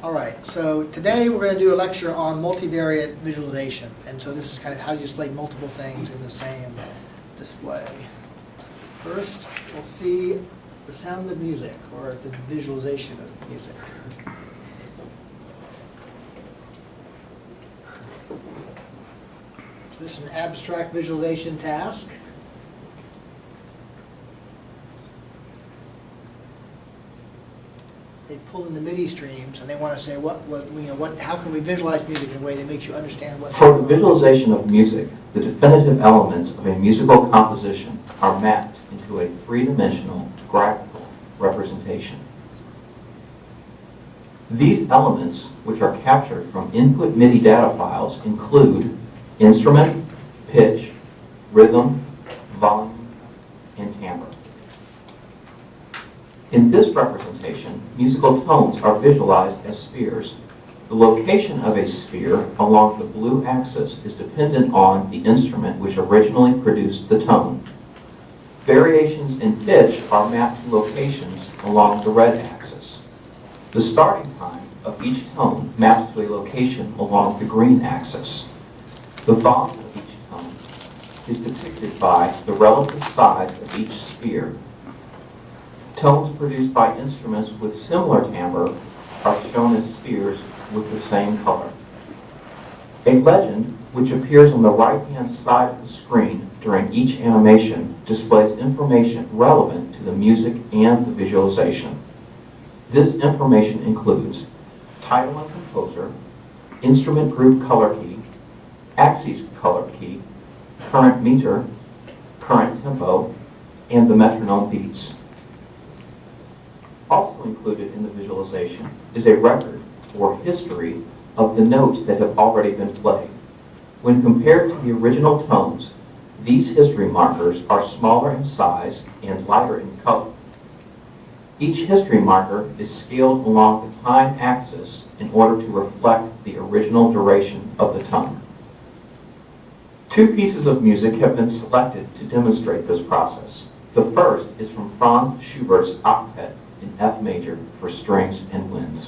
All right, so today we're going to do a lecture on multivariate visualization. And so this is kind of how you display multiple things in the same display. First, we'll see the sound of music, or the visualization of music. So this is an abstract visualization task. They pull in the MIDI streams and they want to say how can we visualize music in a way that makes you understand what's For the visualization of music, the definitive elements of a musical composition are mapped into a three-dimensional graphical representation. These elements, which are captured from input MIDI data files, include instrument, pitch, rhythm, volume, and timbre. In this representation, musical tones are visualized as spheres. The location of a sphere along the blue axis is dependent on the instrument which originally produced the tone. Variations in pitch are mapped to locations along the red axis. The starting time of each tone maps to a location along the green axis. The volume of each tone is depicted by the relative size of each sphere. Tones produced by instruments with similar timbre are shown as spheres with the same color. A legend, which appears on the right-hand side of the screen during each animation, displays information relevant to the music and the visualization. This information includes title and composer, instrument group color key, axis color key, current meter, current tempo, and the metronome beats. Also included in the visualization is a record or history of the notes that have already been played. When compared to the original tones, these history markers are smaller in size and lighter in color. Each history marker is scaled along the time axis in order to reflect the original duration of the tone. Two pieces of music have been selected to demonstrate this process. The first is from Franz Schubert's octet in F major for strings and winds.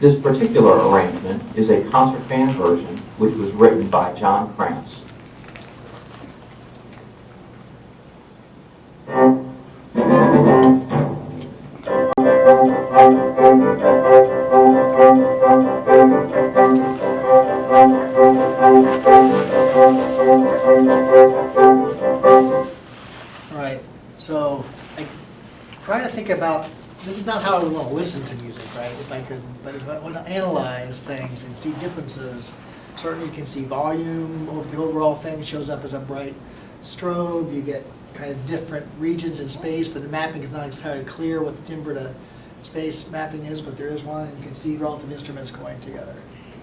This particular arrangement is a concert band version which was written by John Krantz. All right, so I try to think about, this is not how I would want to listen to music, right? But if I want to analyze things and see differences, certainly you can see volume, or the overall thing shows up as a bright strobe. You get kind of different regions in space. The mapping is not entirely clear what the timbre to space mapping is, but there is one, and you can see relative instruments going together.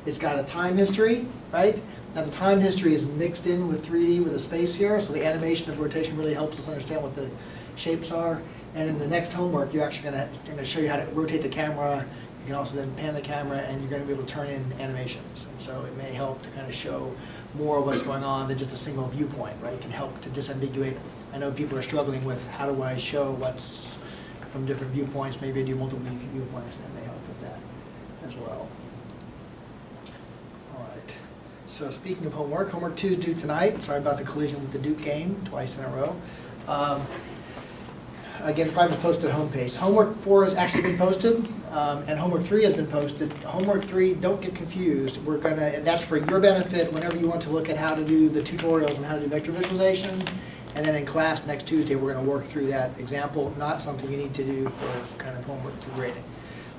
It's got a time history, right? Now the time history is mixed in with 3D with a space here, so the animation of rotation really helps us understand what the shapes are. And in the next homework, you're actually going to show you how to rotate the camera. You can also then pan the camera, and you're going to be able to turn in animations. And so it may help to kind of show more of what's going on than just a single viewpoint, right? It can help to disambiguate. I know people are struggling with how do I show what's from different viewpoints. Maybe I do multiple viewpoints. That may help with that as well. All right. So speaking of homework, homework 2 is due tonight. Sorry about the collision with the Duke game twice in a row. Again, private posted homepage. Homework 4 has actually been posted, and homework 3 has been posted. Homework 3, don't get confused. We're gonna, and that's for your benefit whenever you want to look at how to do the tutorials and how to do vector visualization. And then in class next Tuesday, we're gonna work through that example, not something you need to do for kind of homework for grading.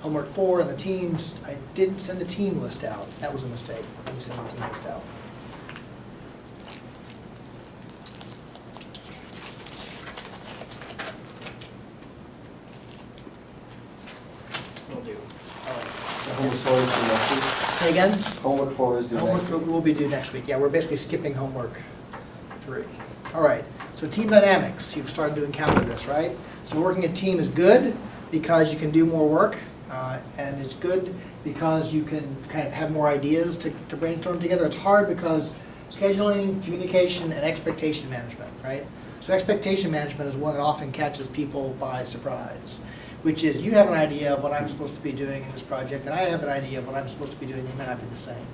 Homework 4 and the teams, I didn't send the team list out. That was a mistake. Let me send the team list out. Homework 4 is due next week. Say again? Homework 4 is due next Homework week. will be due next week. Yeah, we're basically skipping homework 3. All right, so team dynamics. You've started to encounter this, right? So working a team is good because you can do more work, and it's good because you can kind of have more ideas to brainstorm together. It's hard because scheduling, communication, and expectation management, right? So expectation management is one that often catches people by surprise, which is you have an idea of what I'm supposed to be doing in this project, and I have an idea of what I'm supposed to be doing, and it may not be the same.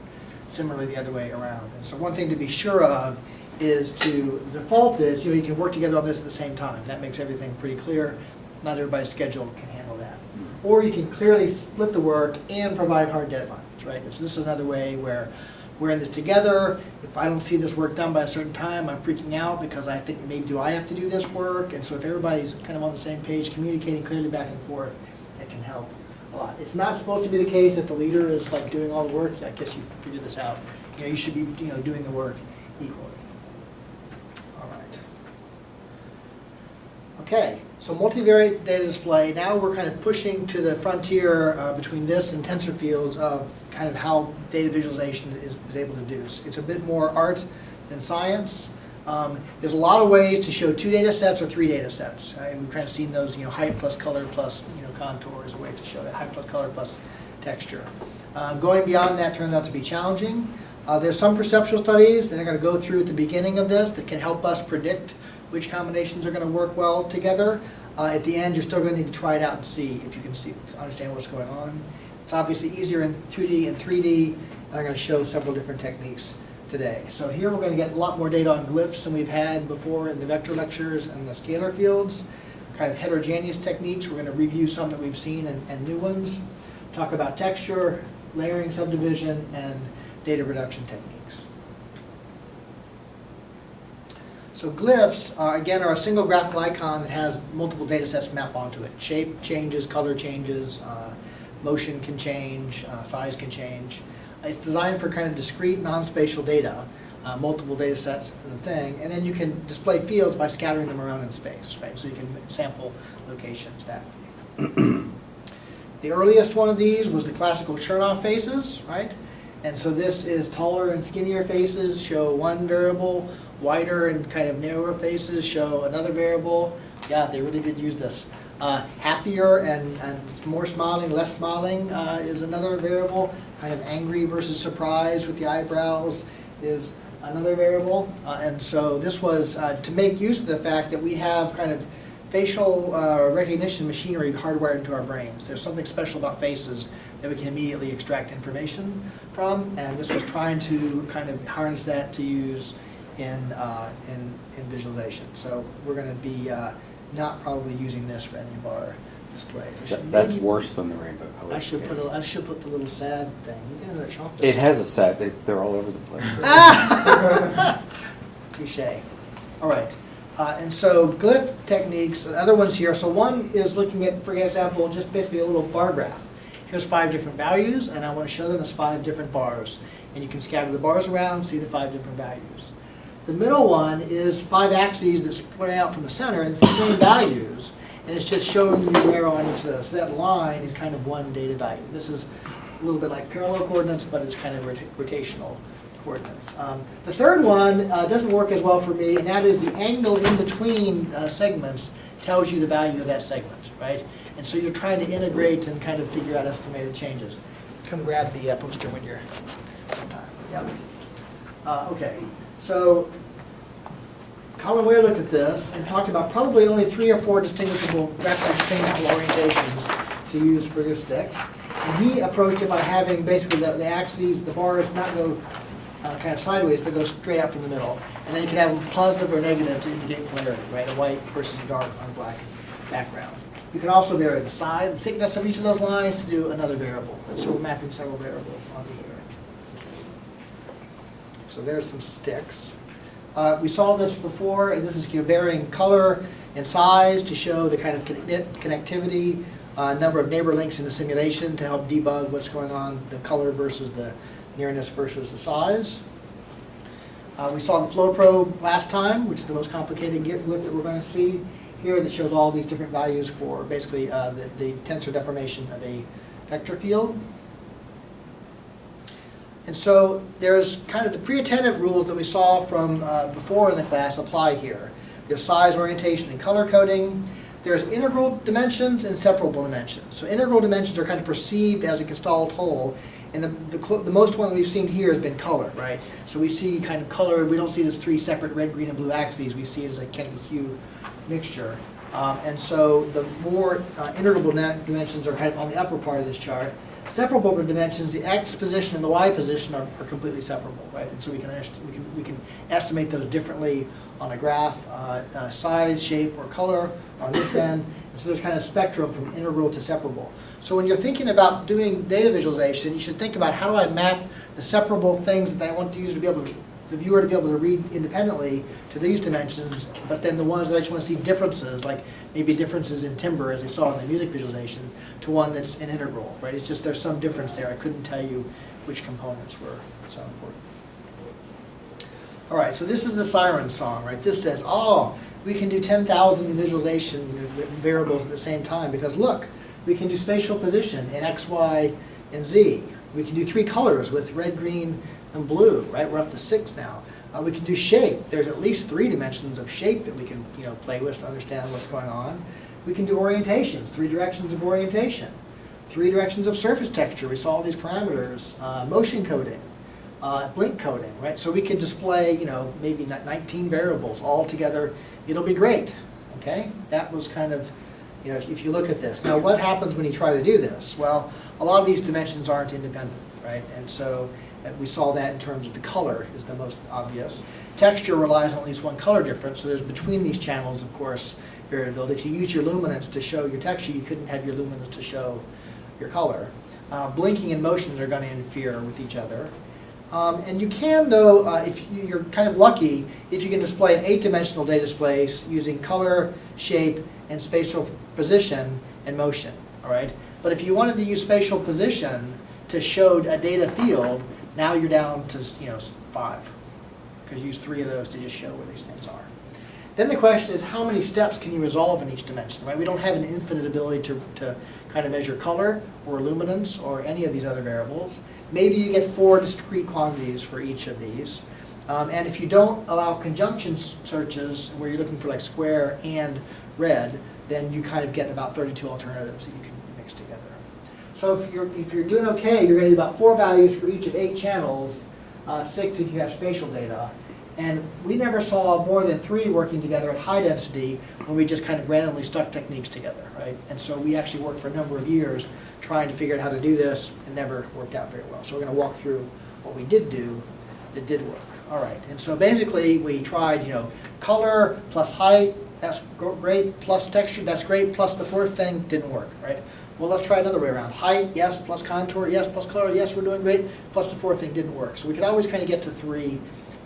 Similarly, the other way around. And so one thing to be sure of is the default is, you can work together on this at the same time. That makes everything pretty clear. Not everybody's schedule can handle that. Or you can clearly split the work and provide hard deadlines, right? So this is another way where we're in this together. If I don't see this work done by a certain time, I'm freaking out because I think maybe do I have to do this work? And so if everybody's kind of on the same page, communicating clearly back and forth, it can help a lot. It's not supposed to be the case that the leader is like doing all the work. I guess you figured this out. You should be doing the work equally. All right. Okay, so multivariate data display. Now we're kind of pushing to the frontier between this and tensor fields of kind of how data visualization is able to do. It's a bit more art than science. There's a lot of ways to show 2 data sets or 3 data sets. We've kind of seen those, height plus color plus contour is a way to show that, height plus color plus texture. Going beyond that turns out to be challenging. There's some perceptual studies that are going to go through at the beginning of this that can help us predict which combinations are going to work well together. At the end, you're still going to need to try it out and see if you can understand what's going on. It's obviously easier in 2D and 3D, and I'm going to show several different techniques today. So here we're going to get a lot more data on glyphs than we've had before in the vector lectures and the scalar fields. Kind of heterogeneous techniques. We're going to review some that we've seen and new ones. Talk about texture, layering, subdivision, and data reduction techniques. So glyphs, again, are a single graphical icon that has multiple data sets mapped onto it. Shape changes, color changes, motion can change, size can change. It's designed for kind of discrete, non-spatial data, multiple data sets in the thing, and then you can display fields by scattering them around in space, right? So you can sample locations that way. The earliest one of these was the classical Chernoff faces, right? And so this is taller and skinnier faces show one variable, wider and kind of narrower faces show another variable. Yeah, they really did use this. Happier and more smiling, less smiling is another variable. Kind of angry versus surprised with the eyebrows is another variable. And so this was to make use of the fact that we have kind of facial recognition machinery hardwired into our brains. There's something special about faces that we can immediately extract information from, and this was trying to kind of harness that to use in visualization. So we're going to be not probably using this for any of our displays. That's worse than the rainbow color. I should put the little sad thing. You can have a chocolate. It has a set. They're all over the place. Touche. All right. And so glyph techniques, other ones here. So one is looking at, for example, just basically a little bar graph. Here's 5 different values, and I want to show them as 5 different bars. And you can scatter the bars around, see the 5 different values. The middle one is 5 axes that spread out from the center, and it's the same values. And it's just showing you where on each of those. So that line is kind of one data value. This is a little bit like parallel coordinates, but it's kind of rotational coordinates. The third one doesn't work as well for me, and that is the angle in between segments tells you the value of that segment, right? And so you're trying to integrate and kind of figure out estimated changes. Come grab the poster when you're sometime. Yep. Okay, so Colin Ware looked at this and talked about probably only 3 or 4 distinguishable orientations to use for your sticks. And he approached it by having basically the axes, the bars, not go kind of sideways, but go straight out from the middle. And then you can have positive or negative to indicate polarity, right? A white versus a dark on a black background. You can also vary the size, the thickness of each of those lines to do another variable. And so we're mapping several variables onto here. So there's some sticks. We saw this before, and this is varying color and size to show the kind of connectivity, number of neighbor links in the simulation to help debug what's going on, the color versus the nearness versus the size. We saw the flow probe last time, which is the most complicated look that we're going to see here, that shows all these different values for basically the tensor deformation of a vector field. And so there's kind of the pre-attentive rules that we saw from before in the class apply here. There's size, orientation, and color coding. There's integral dimensions and separable dimensions. So integral dimensions are kind of perceived as a Gestalt whole, and the most one we've seen here has been color, right? So we see kind of color, we don't see it as 3 separate red, green, and blue axes, we see it as a kind of hue mixture. And so the more integral dimensions are kind of on the upper part of this chart. Separable dimensions, the x position and the y position are completely separable, right? And so we can estimate those differently on a graph, size, shape, or color on this end. And so there's kind of spectrum from integral to separable. So when you're thinking about doing data visualization, you should think about how do I map the separable things that I want the user to be able to, the viewer to be able to read independently to these dimensions, but then the ones that I just want to see differences, like maybe differences in timbre, as we saw in the music visualization, to one that's an integral, right? It's just there's some difference there. I couldn't tell you which components were so important. All right, so this is the siren song, right? This says, oh, we can do 10,000 visualization variables at the same time because look, we can do spatial position in X, Y, and Z. We can do 3 colors with red, green, and blue, right? We're up to 6 now. We can do shape. There's at least 3 dimensions of shape that we can play with to understand what's going on. We can do orientations, 3 directions of orientation, 3 directions of surface texture. We saw all these parameters, motion coding, blink coding, right? So we could display, maybe 19 variables all together. It'll be great, okay? That was kind of, if you look at this. Now, what happens when you try to do this? Well, a lot of these dimensions aren't independent, right? And so we saw that in terms of the color is the most obvious. Texture relies on at least one color difference, so there's between these channels, of course, variability. If you use your luminance to show your texture, you couldn't have your luminance to show your color. Blinking and motions are going to interfere with each other. And you can, though, if you're kind of lucky, if you can display an 8-dimensional data space using color, shape, and spatial position and motion, all right? But if you wanted to use spatial position to show a data field, now you're down to 5, because you use 3 of those to just show where these things are. Then the question is, how many steps can you resolve in each dimension, right? We don't have an infinite ability to kind of measure color or luminance or any of these other variables. Maybe you get 4 discrete quantities for each of these. And if you don't allow conjunction searches, where you're looking for like square and red, then you kind of get about 32 alternatives that you can mix together. So if you're doing okay, you're going to get about 4 values for each of 8 channels, 6 if you have spatial data. And we never saw more than 3 working together at high density when we just kind of randomly stuck techniques together, right? And so we actually worked for a number of years trying to figure out how to do this, and never worked out very well. So we're going to walk through what we did do that did work. All right, and so basically we tried, color plus height, that's great, plus texture, that's great, plus the 4th thing didn't work, right? Well, let's try another way around. Height, yes, plus contour, yes, plus color, yes, we're doing great, plus the 4th thing didn't work. So we could always kind of get to 3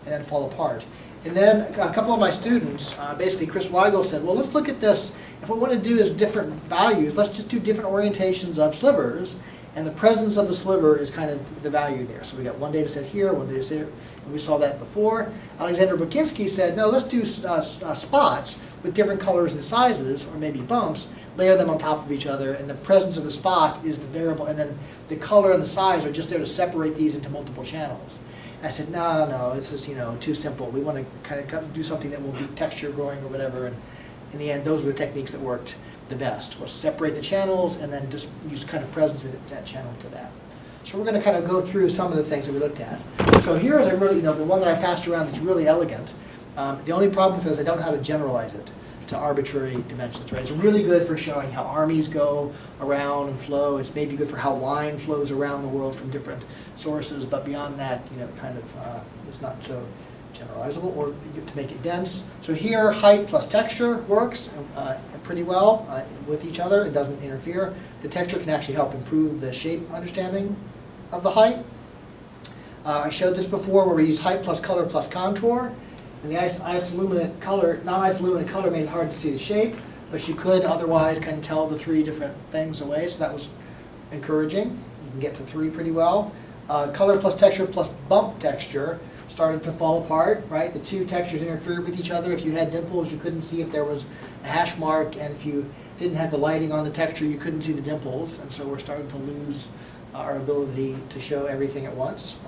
and then fall apart. And then a couple of my students, basically Chris Weigel said, well, let's look at this. If what we want to do is different values, let's just do different orientations of slivers, and the presence of the sliver is kind of the value there. So we got one data set here, one data set here, and we saw that before. Alexander Bukinski said, no, let's do spots with different colors and sizes, or maybe bumps, layer them on top of each other, and the presence of the spot is the variable, and then the color and the size are just there to separate these into multiple channels. I said, no, this is too simple. We want to kind of do something that will be texture growing or whatever, and in the end, those were the techniques that worked the best, was separate the channels and then just use kind of presence of that channel to that. So we're going to kind of go through some of the things that we looked at. So here is a really, the one that I passed around that's really elegant. The only problem is I don't know how to generalize it to arbitrary dimensions, right? It's really good for showing how armies go around and flow. It's maybe good for how wine flows around the world from different sources, but beyond that, kind of it's not so generalizable, or to make it dense. So here, height plus texture works pretty well with each other. It doesn't interfere. The texture can actually help improve the shape understanding of the height. I showed this before where we use height plus color plus contour. And the non-isoluminant color made it hard to see the shape, but you could otherwise kind of tell the three different things away, so that was encouraging. You can get to 3 pretty well. Color plus texture plus bump texture started to fall apart, right? The two textures interfered with each other. If you had dimples, you couldn't see if there was a hash mark, and if you didn't have the lighting on the texture, you couldn't see the dimples, and so we're starting to lose our ability to show everything at once.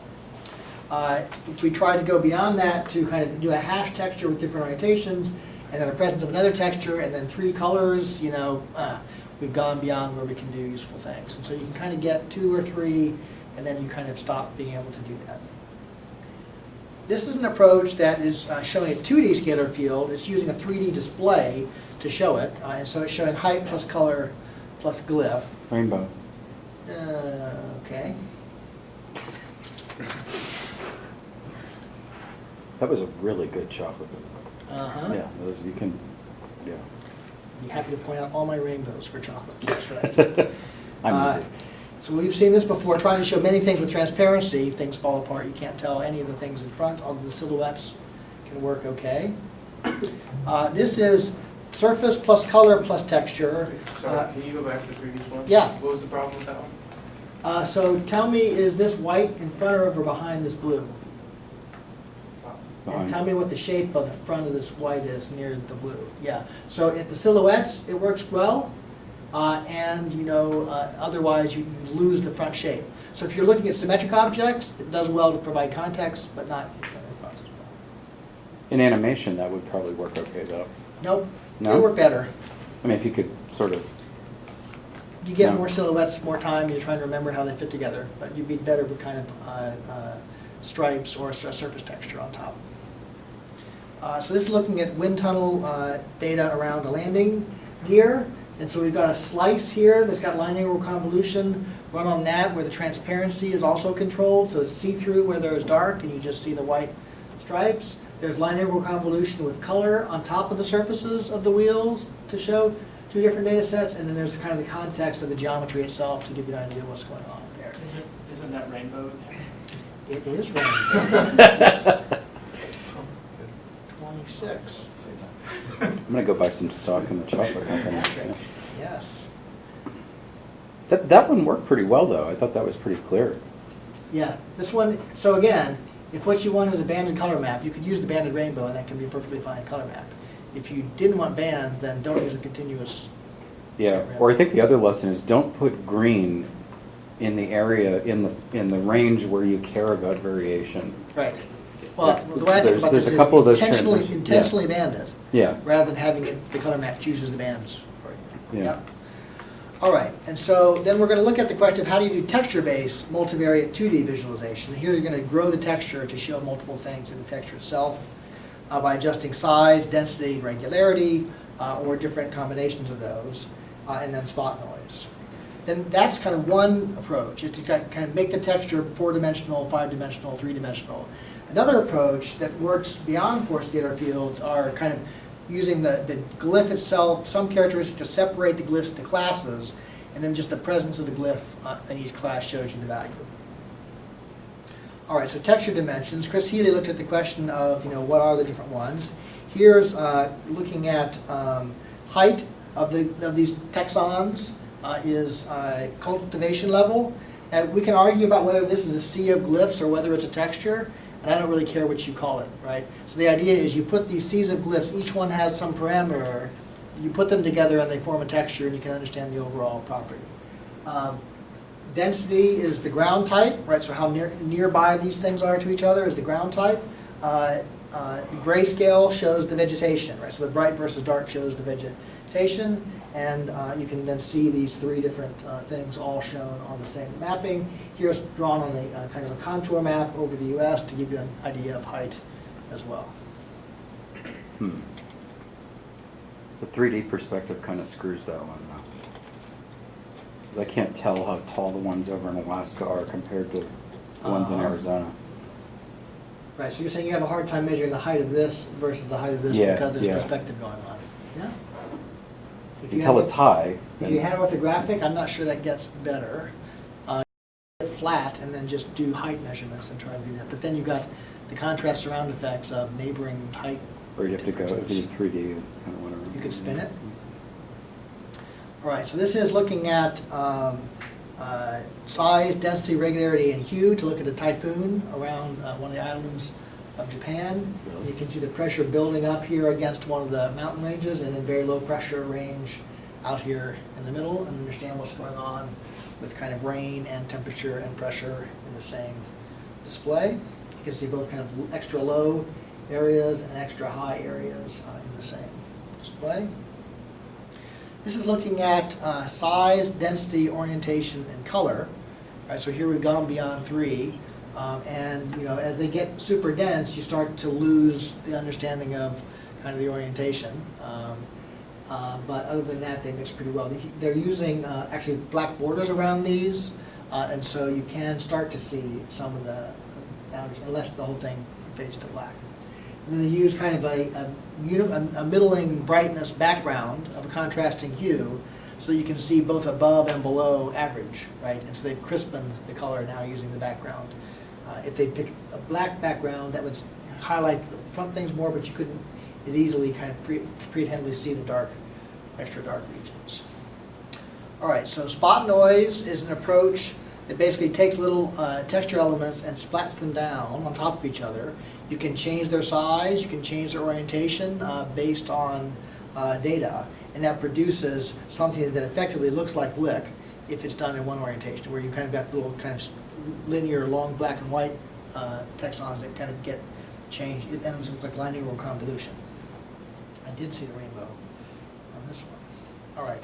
If we tried to go beyond that to kind of do a hash texture with different orientations, and then the presence of another texture, and then 3 colors, we've gone beyond where we can do useful things. And so you can kind of get 2 or 3, and then you kind of stop being able to do that. This is an approach that is showing a 2D scalar field. It's using a 3D display to show it, and so it's showing height plus color plus glyph. Rainbow. Okay. That was a really good chocolate. Uh-huh. Yeah, those you can, yeah. Be happy to point out all my rainbows for chocolates. That's right. I'm easy. So we've seen this before, trying to show many things with transparency. Things fall apart. You can't tell any of the things in front, although the silhouettes can work okay. This is surface plus color plus texture. Sorry, can you go back to the previous one? Yeah. What was the problem with that one? So tell me, is this white in front of or behind this blue? And Behind. tell me what the shape of the front of this white is near the blue. Yeah. So at the silhouettes, it works well, and otherwise you lose the front shape. So if you're looking at symmetric objects, it does well to provide context, but not in front as well. In animation, that would probably work okay, though. Nope. No? They work better. I mean, if you could sort of, You get No. more silhouettes, more time. You're trying to remember how they fit together, but you'd be better with kind of stripes or a surface texture on top. So this is looking at wind tunnel data around a landing gear. And so we've got a slice here that's got line integral convolution run on that, where the transparency is also controlled. So it's see-through where there's dark and you just see the white stripes. There's line integral convolution with color on top of the surfaces of the wheels to show 2 different data sets. And then there's kind of the context of the geometry itself to give you an idea of what's going on there. Isn't that rainbow? It is rainbow. 26. I'm going to go buy some stock in the chocolate company. Patrick, yes. That one worked pretty well, though. I thought that was pretty clear. Yeah, this one, so again, if what you want is a banded color map, you could use the banded rainbow and that can be a perfectly fine color map. If you didn't want band, then don't use a continuous. Yeah, or I think the other lesson is don't put green in the area, in the range where you care about variation. Right. Well, the way I think about There's this a couple of those is transitions, intentionally banded, Yeah, rather than having the color map chooses the bands for you. yeah. All right, and so then we're going to look at the question of how do you do texture-based multivariate 2D visualization. And here you're going to grow the texture to show multiple things in the texture itself by adjusting size, density, regularity, or different combinations of those, and then spot noise. Then that's kind of one approach, is to kind of make the texture 4-dimensional, 5-dimensional, 3-dimensional. Another approach that works beyond 4 scalar fields are kind of using the glyph itself, some characteristics to separate the glyphs into classes, and then just the presence of the glyph in each class shows you the value. All right, so texture dimensions. Chris Healy looked at the question of, what are the different ones. Here's looking at height of these texons is cultivation level. Now, we can argue about whether this is a sea of glyphs or whether it's a texture. And I don't really care what you call it, right? So the idea is you put these seas of glyphs, each one has some parameter, you put them together and they form a texture and you can understand the overall property. Density is the ground type, right? So how nearby these things are to each other is the ground type. grayscale shows the vegetation, right? So the bright versus dark shows the vegetation, and you can then see these three different things all shown on the same mapping. Here's drawn on a kind of a contour map over the U.S. to give you an idea of height as well. The 3D perspective kind of screws that one up. 'Cause I can't tell how tall the ones over in Alaska are compared to the ones in Arizona. Right, so you're saying you have a hard time measuring the height of this versus the height of this Yeah, because there's yeah. perspective going on. Yeah. If You tell have- it's high. If you had orthographic, I'm not sure that gets better. Get flat and then just do height measurements and try to do that. But then you've got the contrast surround effects of neighboring height. Or you have to go to differences. 3D, kind of whatever. You could spin it. All right, so this is looking at size, density, regularity, and hue to look at a typhoon around one of the islands of Japan. You can see the pressure building up here against one of the mountain ranges and then very low pressure range out here in the middle, and understand what's going on with kind of rain and temperature and pressure in the same display. You can see both kind of extra low areas and extra high areas in the same display. This is looking at size, density, orientation, and color. Right, so here we've gone beyond 3, and you know, as they get super dense, you start to lose the understanding of kind of the orientation. But other than that, they mix pretty well. They're using actually black borders around these, and so you can start to see some of the boundaries, unless the whole thing fades to black. And then they use kind of a middling brightness background of a contrasting hue, so you can see both above and below average, right? And so they crispen the color now using the background. If they pick a black background, that would highlight the front things more, but you couldn't as easily kind of pretendably see the dark, extra dark regions. All right, so spot noise is an approach that basically takes little texture elements and splats them down on top of each other. You can change their size, you can change their orientation based on data, and that produces something that effectively looks like lick if it's done in one orientation, where you kind of got little kind of linear, long black and white texons that kind of get changed. It ends up like linear convolution. I did see the rainbow on this one. All right.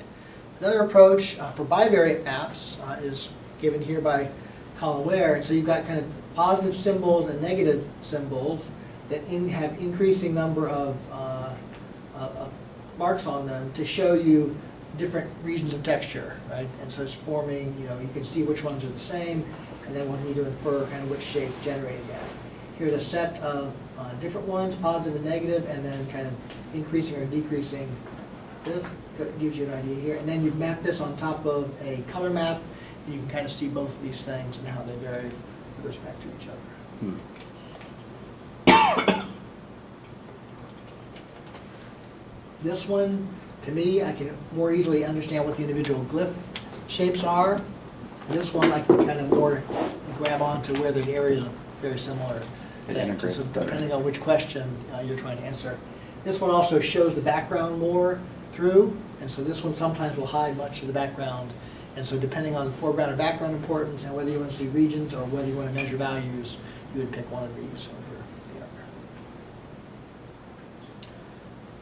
Another approach for bivariate maps is given here by Colin Ware. And so you've got kind of positive symbols and negative symbols that have increasing number of marks on them to show you different regions of texture, right? And so it's forming, you know, you can see which ones are the same, and then we'll need to infer kind of which shape generating that. Here's a set of different ones, positive and negative, and then kind of increasing or decreasing. This gives you an idea here. And then you map this on top of a color map. You can kind of see both of these things and how they vary with respect to each other. This one, to me, I can more easily understand what the individual glyph shapes are. This one, I can kind of more grab onto where there's areas of very similar It things. integrates So better. depending on which question you're trying to answer. This one also shows the background more through, and so this one sometimes will hide much of the background. And so depending on foreground and background importance and whether you want to see regions or whether you want to measure values, you would pick one of these over the other.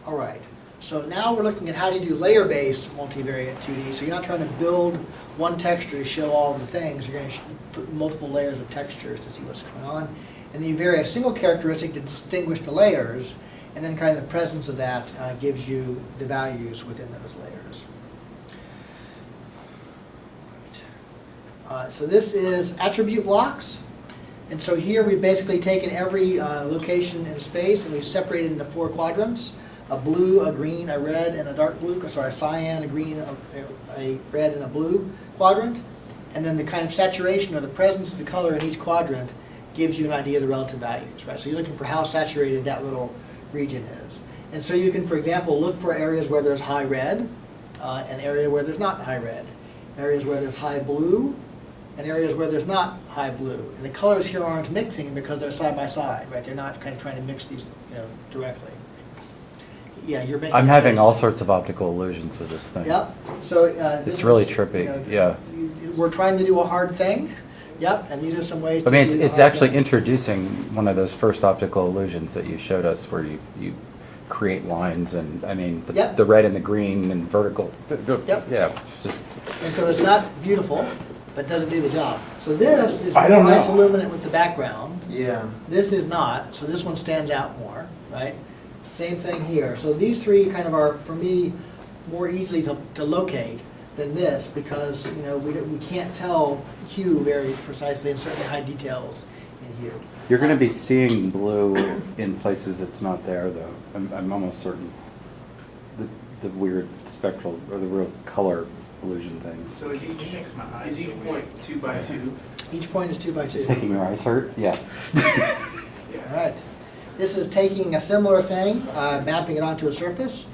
All right, so now we're looking at how do you do layer-based multivariate 2D. So you're not trying to build one texture to show all the things. You're going to put multiple layers of textures to see what's going on. And then you vary a single characteristic to distinguish the layers, and then kind of the presence of that gives you the values within those layers. So this is attribute blocks. And so here we've basically taken every location in space and we've separated into 4 quadrants: a blue, a green, a red, and a dark blue, sorry, a cyan, a green, a red, and a blue quadrant. And then the kind of saturation or the presence of the color in each quadrant gives you an idea of the relative values, right? So you're looking for how saturated that little region is. And so you can, for example, look for areas where there's high red, an area where there's not high red, areas where there's high blue, and areas where there's not high blue. And the colors here aren't mixing because they're side by side, right? They're not kind of trying to mix these, you know, directly. Yeah, you're making. I'm a having case. all sorts of optical illusions with this thing. Yep. So this It's really is, trippy, you know, yeah. We're trying to do a hard thing. Yep, and these are some ways I to mean, do it's the actually hard- introducing one of those first optical illusions that you showed us where you create lines and, I mean, Yep. the red and the green and vertical. Yep. Yeah, it's just, And so it's not beautiful, but doesn't do the job. So this is I don't more know. isoluminant with the background. Yeah. This is not, so this one stands out more, right? Same thing here. So these three kind of are, for me, more easily to locate than this because, you know, we can't tell hue very precisely and certainly high details in hue. you're going to be seeing blue in places it's not there, though. I'm almost certain. The weird spectral, or the real color illusion things. So is each point 2 by 2? Each point is 2 by 2. It's making your eyes hurt? Yeah. All right. This is taking a similar thing, mapping it onto a surface,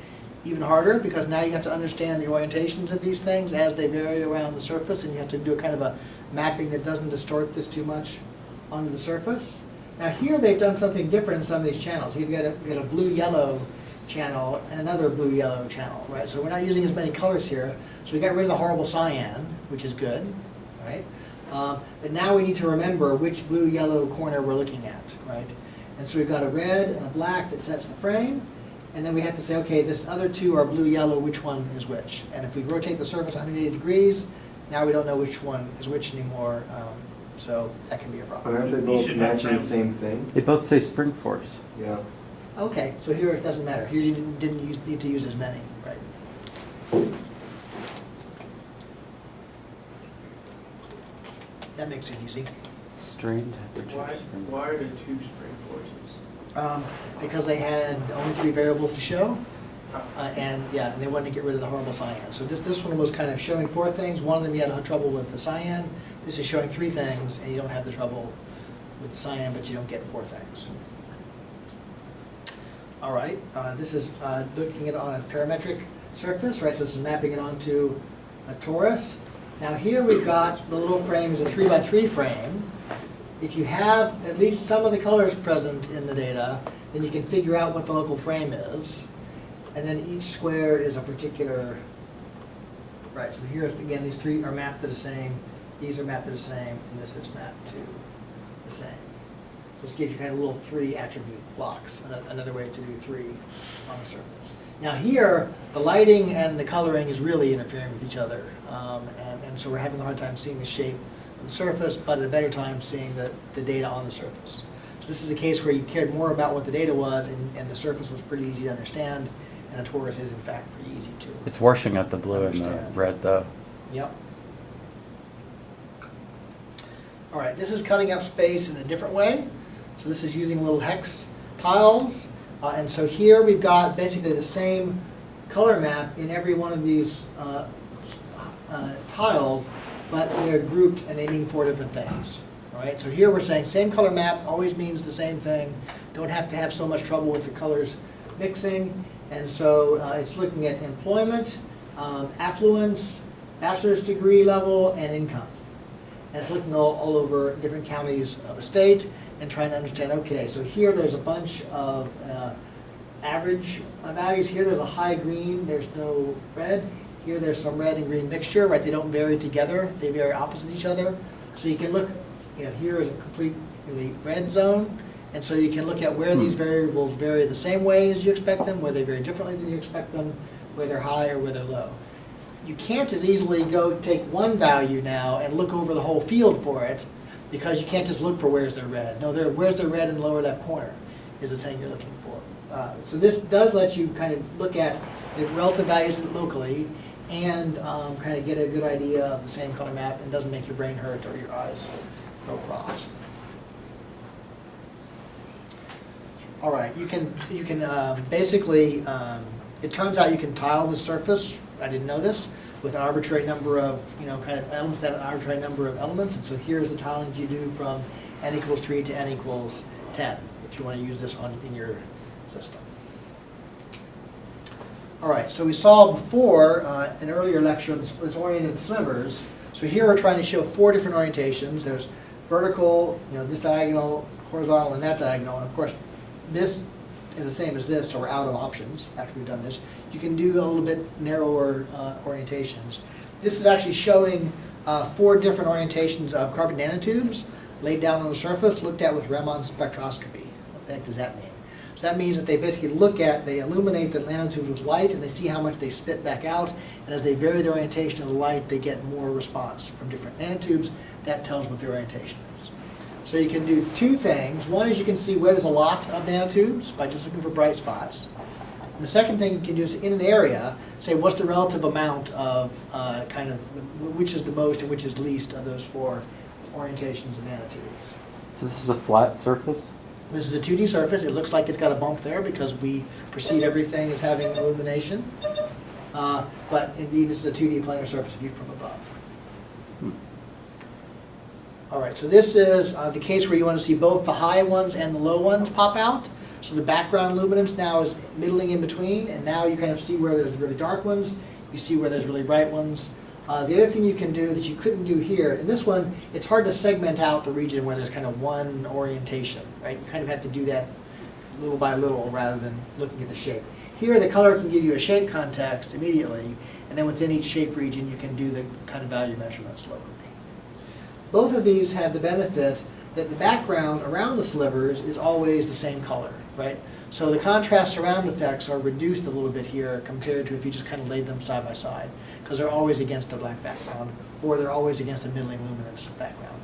even harder because now you have to understand the orientations of these things as they vary around the surface, and you have to do a kind of a mapping that doesn't distort this too much onto the surface. Now here they've done something different in some of these channels. You've got a blue-yellow channel and another blue-yellow channel, right? So we're not using as many colors here. So we got rid of the horrible cyan, which is good, right? But now we need to remember which blue-yellow corner we're looking at, right? And so we've got a red and a black that sets the frame, and then we have to say, okay, this other two are blue-yellow, which one is which? And if we rotate the surface 180 degrees, now we don't know which one is which anymore, so that can be a But problem. aren't they You both should have matching the them. same thing? They both say spring force. Yeah. Okay, so here it doesn't matter. Here you didn't need to use as many, right? That makes it easy. Strain temperature. Why are there 2 spring forces? Because they had only 3 variables to show, and yeah, and they wanted to get rid of the horrible cyan. So this one was kind of showing 4 things. One of them you had trouble with the cyan. This is showing 3 things, and you don't have the trouble with the cyan, but you don't get 4 things. All right, this is looking at it on a parametric surface, right? So this is mapping it onto a torus. Now here we've got the little frame is a 3 by 3 frame. If you have at least some of the colors present in the data, then you can figure out what the local frame is. And then each square is a particular, right, so here's, again, these 3 are mapped to the same, these are mapped to the same, and this is mapped to the same. So this gives you kind of little 3 attribute blocks, another way to do 3 on the surface. Now here, the lighting and the coloring is really interfering with each other, and so we're having a hard time seeing the shape of the surface, but at a better time seeing the data on the surface. So this is a case where you cared more about what the data was, and the surface was pretty easy to understand, and a torus is in fact pretty easy to. It's washing out the blue and the Understand. red, though. Yep. All right, this is cutting up space in a different way. So this is using little hex tiles. And so here we've got basically the same color map in every one of these tiles, but they're grouped and they mean 4 different things. All right, so here we're saying same color map always means the same thing. Don't have to have so much trouble with the colors mixing. And so it's looking at employment, affluence, bachelor's degree level, and income. And it's looking all over different counties of a state and trying to understand, okay, so here there's a bunch of average values. Here there's a high green, there's no red. Here there's some red and green mixture, right? They don't vary together, they vary opposite each other. So you can look, you know, here is a completely red zone. And so you can look at where these variables vary the same way as you expect them, where they vary differently than you expect them, where they're high or where they're low. You can't as easily go take one value now and look over the whole field for it, because you can't just look for where's their red. No, where's their red in the lower left corner is the thing you're looking for. So this does let you kind of look at the relative values locally and kind of get a good idea of the same color map, and doesn't make your brain hurt or your eyes go cross. All right, you can basically, it turns out you can tile the surface, I didn't know this, with an arbitrary number of, kind of elements that have an arbitrary number of elements. And so here's the tiling you do from n equals 3 to n equals 10, if you want to use this in your system. All right, so we saw before, an earlier lecture, this oriented slivers. So here we're trying to show 4 different orientations. There's vertical, this diagonal, horizontal, and that diagonal. And of course, this is the same as this, so we're out of options after we've done this. You can do a little bit narrower orientations. This is actually showing 4 different orientations of carbon nanotubes laid down on the surface, looked at with Raman spectroscopy. What the heck does that mean? So that means that they basically they illuminate the nanotubes with light, and they see how much they spit back out, and as they vary the orientation of the light, they get more response from different nanotubes. That tells what their orientation is. So you can do 2 things. One is you can see where there's a lot of nanotubes by just looking for bright spots. And the second thing you can do is in an area, say what's the relative amount of which is the most and which is least of those 4 orientations of nanotubes. So this is a flat surface? This is a 2D surface. It looks like it's got a bump there because we perceive everything as having illumination. But indeed, this is a 2D planar surface viewed from above. All right, so this is the case where you want to see both the high ones and the low ones pop out. So the background luminance now is middling in between, and now you kind of see where there's really dark ones, you see where there's really bright ones. The other thing you can do that you couldn't do here, in this one, it's hard to segment out the region where there's kind of one orientation, right? You kind of have to do that little by little rather than looking at the shape. Here, the color can give you a shape context immediately, and then within each shape region, you can do the kind of value measurements locally. Both of these have the benefit that the background around the slivers is always the same color, right? So the contrast surround effects are reduced a little bit here compared to if you just kind of laid them side by side, because they're always against a black background, or they're always against a middling luminance background.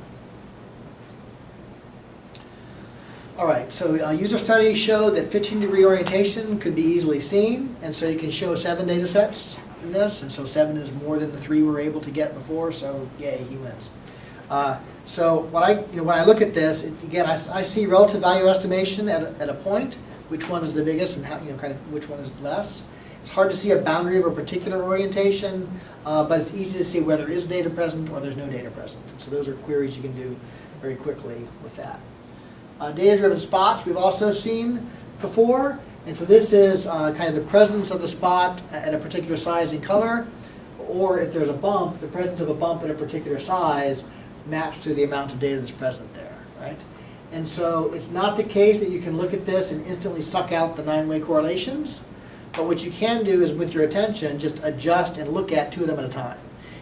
All right, so user studies show that 15-degree orientation could be easily seen, and so you can show 7 data sets in this, and so 7 is more than the 3 we were able to get before, so yay, he wins. So when I look at this, again, I see relative value estimation at a point, which one is the biggest and how, kind of which one is less. It's hard to see a boundary of a particular orientation, but it's easy to see whether there is data present or there's no data present. So those are queries you can do very quickly with that. Data-driven spots we've also seen before, and so this is kind of the presence of the spot at a particular size and color, or if there's a bump, the presence of a bump at a particular size maps to the amount of data that's present there, right? And so it's not the case that you can look at this and instantly suck out the 9-way correlations, but what you can do is with your attention just adjust and look at 2 of them at a time.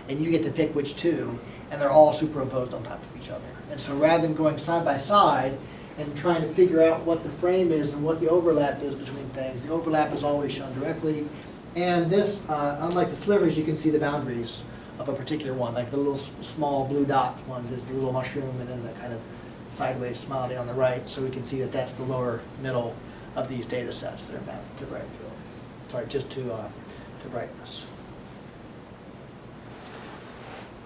And you get to pick which 2, and they're all superimposed on top of each other. And so rather than going side by side and trying to figure out what the frame is and what the overlap is between things, the overlap is always shown directly. And this, unlike the slivers, you can see the boundaries of a particular one, like the little small blue dot ones is the little mushroom, and then the kind of sideways smiley on the right, so we can see that that's the lower middle of these data sets that are mapped to bright field. Sorry, just to brightness.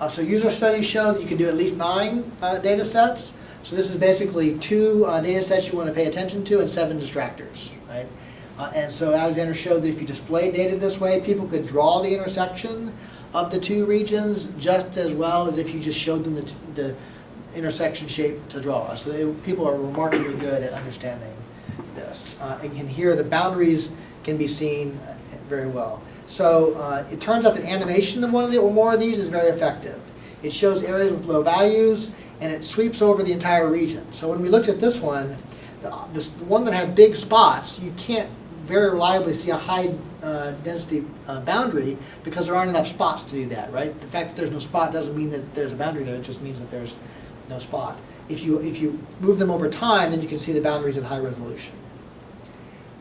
So user studies show that you can do at least 9 data sets. So this is basically 2 data sets you want to pay attention to and 7 distractors, right? And so Alexander showed that if you display data this way, people could draw the intersection of the 2 regions just as well as if you just showed them the intersection shape to draw. So people are remarkably good at understanding this. And here the boundaries can be seen very well. So it turns out that animation of one of the or more of these is very effective. It shows areas with low values, and it sweeps over the entire region. So when we looked at this one, the one that had big spots, you can't very reliably see a high density boundary because there aren't enough spots to do that, right? The fact that there's no spot doesn't mean that there's a boundary there, it just means that there's no spot. If you move them over time, then you can see the boundaries at high resolution.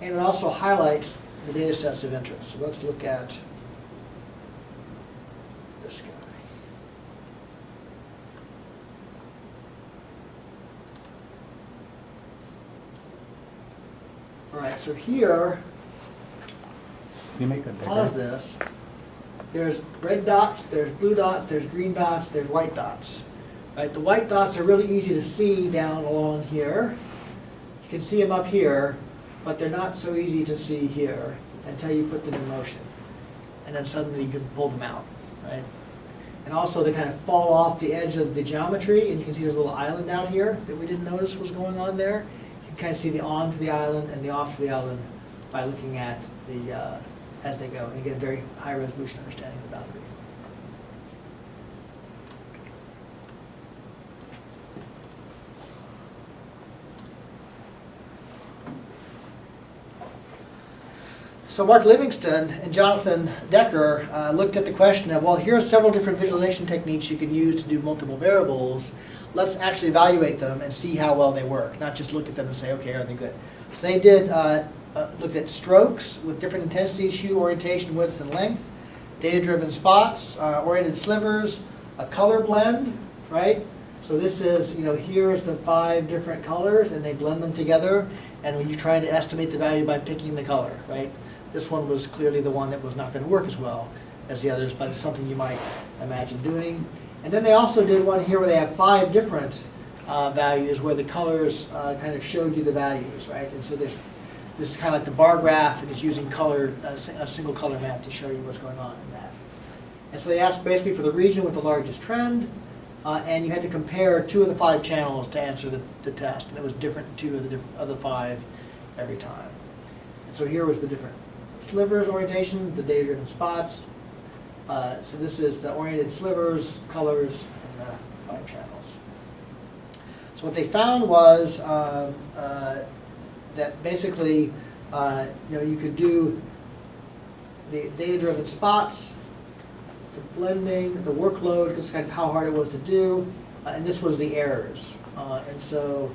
And it also highlights the data sets of interest. So let's look at this guy. All right, so here, Can you make that bigger? pause this. There's red dots, there's blue dots, there's green dots, there's white dots. Right, the white dots are really easy to see down along here. You can see them up here, but they're not so easy to see here until you put them in motion. And then suddenly you can pull them out, right? And also they kind of fall off the edge of the geometry, and you can see there's a little island out here that we didn't notice was going on there. You can kind of see the on to the island and the off to the island by looking at the as they go, and you get a very high resolution understanding of the boundary. So Mark Livingston and Jonathan Decker looked at the question of, well, here are several different visualization techniques you can use to do multiple variables. Let's actually evaluate them and see how well they work, not just look at them and say, okay, are they good? So they did looked at strokes with different intensities, hue, orientation, width, and length, data-driven spots, oriented slivers, a color blend, right? So this is, here's the 5 different colors, and they blend them together, and when you're trying to estimate the value by picking the color, right? This one was clearly the one that was not going to work as well as the others, but it's something you might imagine doing. And then they also did one here where they have 5 different values where the colors kind of showed you the values, right? And so this is kind of like the bar graph, and it's using color, a single color map to show you what's going on in that. And so they asked basically for the region with the largest trend, and you had to compare 2 of the 5 channels to answer the test, and it was different 2 of the 5 every time. And so here was the different slivers orientation, the data-driven spots. So this is the oriented slivers, colors, and the 5 channels. So what they found was that basically, you could do the data-driven spots, the blending, the workload, because it's kind of how hard it was to do, and this was the errors. And so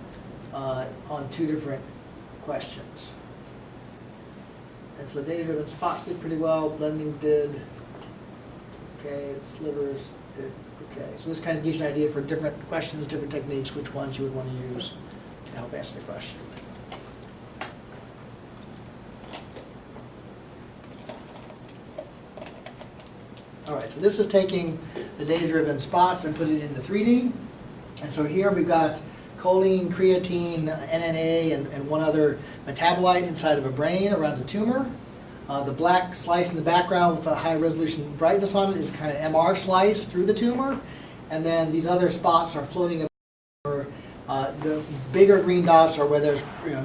on 2 different questions. And so data-driven spots did pretty well, blending did okay, slivers did okay. So this kind of gives you an idea for different questions, different techniques, which ones you would want to use to help answer the question. All right, so this is taking the data-driven spots and putting it into 3D. And so here we've got choline, creatine, NNA, and one other metabolite inside of a brain around a tumor. The black slice in the background with a high resolution brightness on it is kind of MR slice through the tumor. And then these other spots are floating over. The bigger green dots are where there's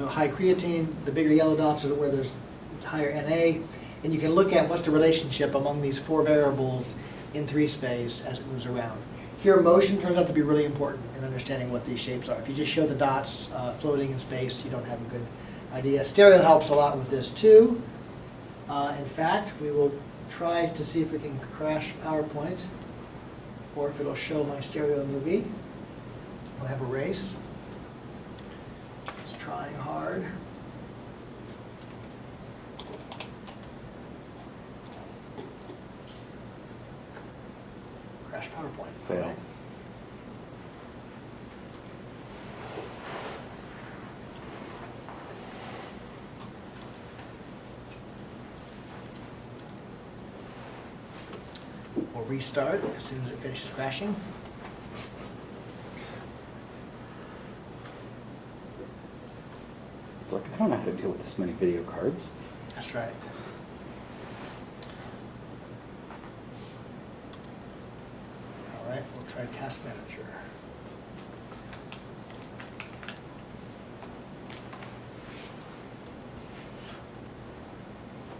high creatine. The bigger yellow dots are where there's higher NA. And you can look at what's the relationship among these 4 variables in 3 space as it moves around. Here, motion turns out to be really important in understanding what these shapes are. If you just show the dots floating in space, you don't have a good idea. Stereo helps a lot with this too. In fact, we will try to see if we can crash PowerPoint or if it'll show my stereo movie. We'll have a race. It's trying hard. Crash PowerPoint. Fail. Right. We'll restart as soon as it finishes crashing. It's like, I don't know how to deal with this many video cards. That's right. All right, we'll try Task Manager.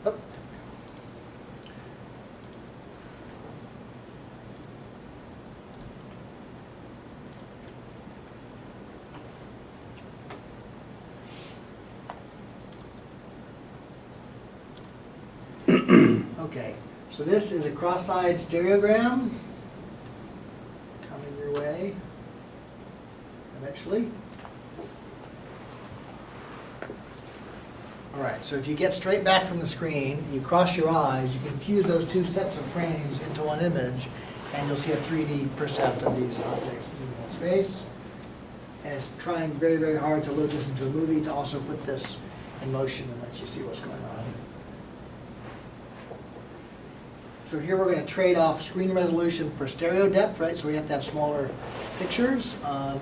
Oh, okay, so this is a cross-eyed stereogram coming your way eventually. All right, so if you get straight back from the screen, you cross your eyes, you can fuse those 2 sets of frames into one image, and you'll see a 3D percept of these objects moving in space. And it's trying very, very hard to load this into a movie to also put this in motion and let you see what's going on. So here we're going to trade off screen resolution for stereo depth, right? So we have to have smaller pictures.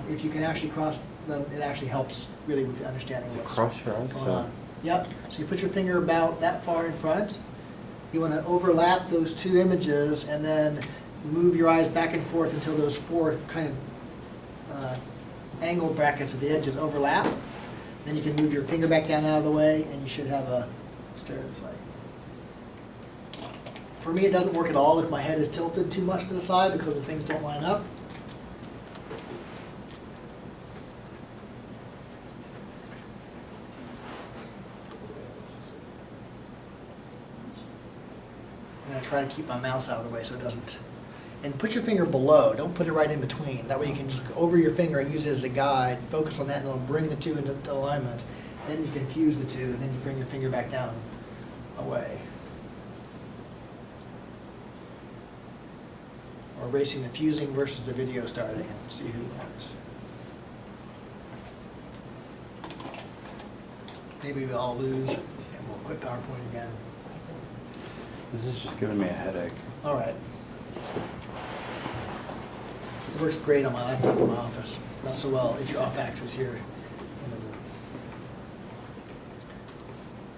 If you can actually cross them, it actually helps really with the understanding of what's Cross your eyes. going on. Yep. So you put your finger about that far in front. You want to overlap those 2 images and then move your eyes back and forth until those 4 kind of angle brackets at the edges overlap. Then you can move your finger back down out of the way, and you should have a stereo display. For me, it doesn't work at all if my head is tilted too much to the side because the things don't line up. try to keep my mouse out of the way so it doesn't. And put your finger below, don't put it right in between. That way you can just go over your finger and use it as a guide, focus on that, and it'll bring the two into alignment. Then you can fuse the two, and then you bring your finger back down away. Or racing the fusing versus the video starting and see who wins. Maybe we all lose and we'll quit PowerPoint again. This is just giving me a headache. All right. It works great on my laptop in my office. Not so well if you're off axis here.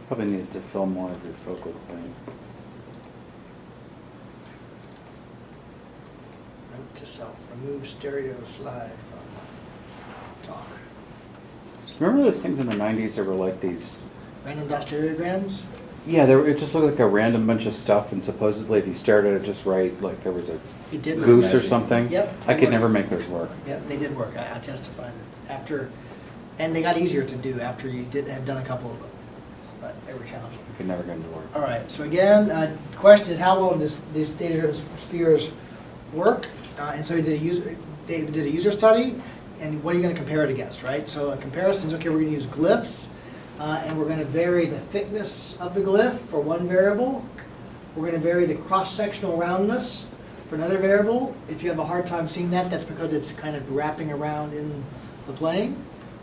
Probably needed to fill more of your focal point. Note to self, remove stereo slide from talk. Remember those things in the 90s that were like these? Random dot stereograms? Yeah, it just looked like a random bunch of stuff, and supposedly if you stared at it just right, like there was a It did work. goose or something. Yep, I it could worked. never make those work. Yep, they did work. I testified that after, and they got easier to do after you had done a couple of them. But they were challenging. I could never get them to work. All right, so again, the question is how well these data spheres work? And so they did a user study, and what are you going to compare it against, right? So a comparison is, okay, we're going to use glyphs, and we're going to vary the thickness of the glyph for one variable. We're going to vary the cross-sectional roundness for another variable. If you have a hard time seeing that, that's because it's kind of wrapping around in the plane.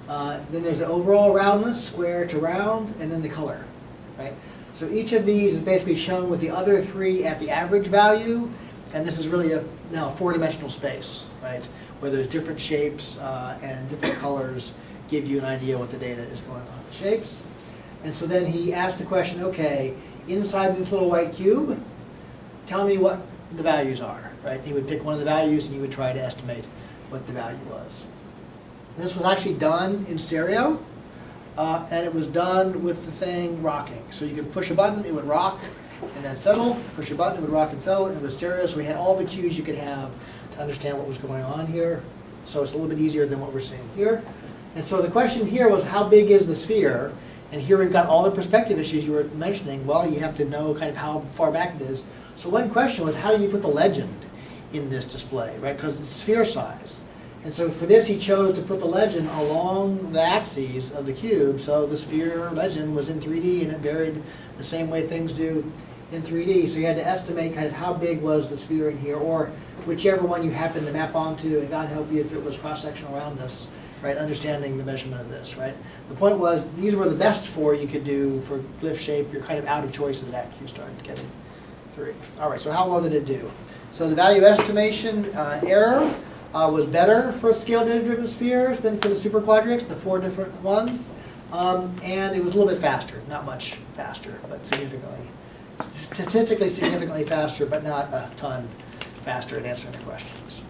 Then there's the overall roundness, square to round, and then the color, right? So each of these is basically shown with the other three at the average value, and this is really now a four-dimensional space, right? Where there's different shapes and different colors give you an idea what the data is going on. Shapes. And so then he asked the question, okay, inside this little white cube, tell me what the values are, right? He would pick one of the values and you would try to estimate what the value was. This was actually done in stereo, and it was done with the thing rocking. So you could push a button, it would rock and then settle, push a button, it would rock and settle, and it was stereo, so we had all the cues you could have to understand what was going on here. So it's a little bit easier than what we're seeing here. And so the question here was, how big is the sphere? And here we've got all the perspective issues you were mentioning. Well, you have to know kind of how far back it is. So one question was, how do you put the legend in this display, right? Because it's sphere size. And so for this, he chose to put the legend along the axes of the cube. So the sphere legend was in 3D, and it varied the same way things do in 3D. So you had to estimate kind of how big was the sphere in here, or whichever one you happen to map onto, and God help you if it was cross-sectional roundness, right? Understanding the measurement of this, right? The point was, these were the best four you could do for glyph shape. You're kind of out of choices after you started getting three. All right, so how well did it do? So the value estimation error was better for scale data-driven spheres than for the superquadrics, the four different ones. And it was a little bit faster, not much faster, but significantly. Statistically significantly faster, but not a ton faster at answering the questions.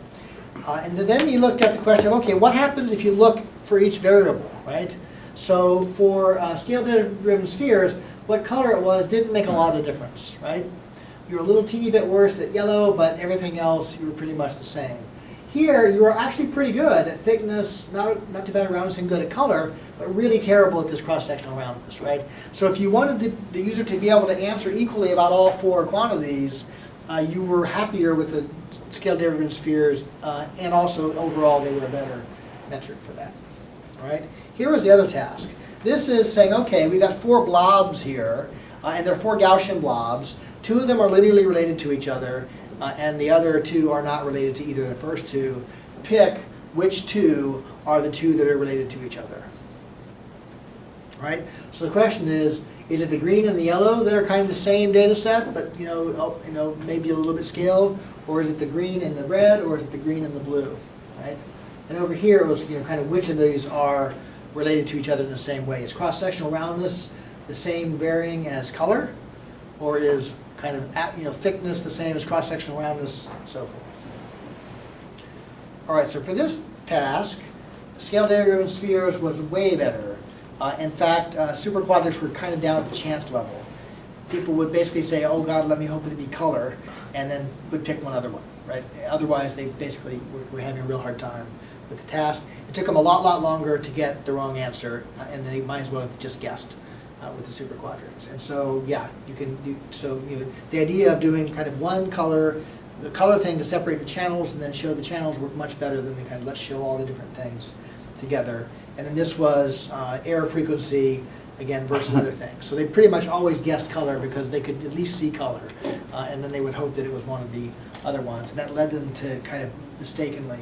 And then he looked at the question of, okay, what happens if you look for each variable, right? So for scale data-driven spheres, what color it was didn't make a lot of difference, right? You were a little teeny bit worse at yellow, but everything else, you were pretty much the same. Here, you were actually pretty good at thickness, not too bad at roundness, and good at color, but really terrible at this cross-sectional roundness, right? So if you wanted the user to be able to answer equally about all four quantities, you were happier with the scale data-driven spheres, and also overall they were a better metric for that. All right. Here is the other task. This is saying, okay, we've got four blobs here, and they're four Gaussian blobs. Two of them are linearly related to each other, and the other two are not related to either of the first two. Pick which two are the two that are related to each other. All right. So the question is it the green and the yellow that are kind of the same data set, but maybe a little bit scaled, or is it the green and the red, or is it the green and the blue, right? And over here it was kind of which of these are related to each other in the same way. Is cross-sectional roundness the same varying as color, or is kind of thickness the same as cross-sectional roundness, and so forth. All right, so for this task, scale data-driven spheres was way better. In fact, superquadrics were kind of down at the chance level. People would basically say, oh God, let me hope it'd be color, and then would pick one other one, right? Otherwise, they basically were having a real hard time with the task. It took them a lot longer to get the wrong answer, and they might as well have just guessed with the super quadrants. And so, yeah, you can do, so the idea of doing kind of one color, the color thing to separate the channels and then show the channels work much better than the kind of let's show all the different things together. And then this was error frequency, again, versus other things. So they pretty much always guessed color because they could at least see color. And then they would hope that it was one of the other ones. And that led them to kind of mistakenly.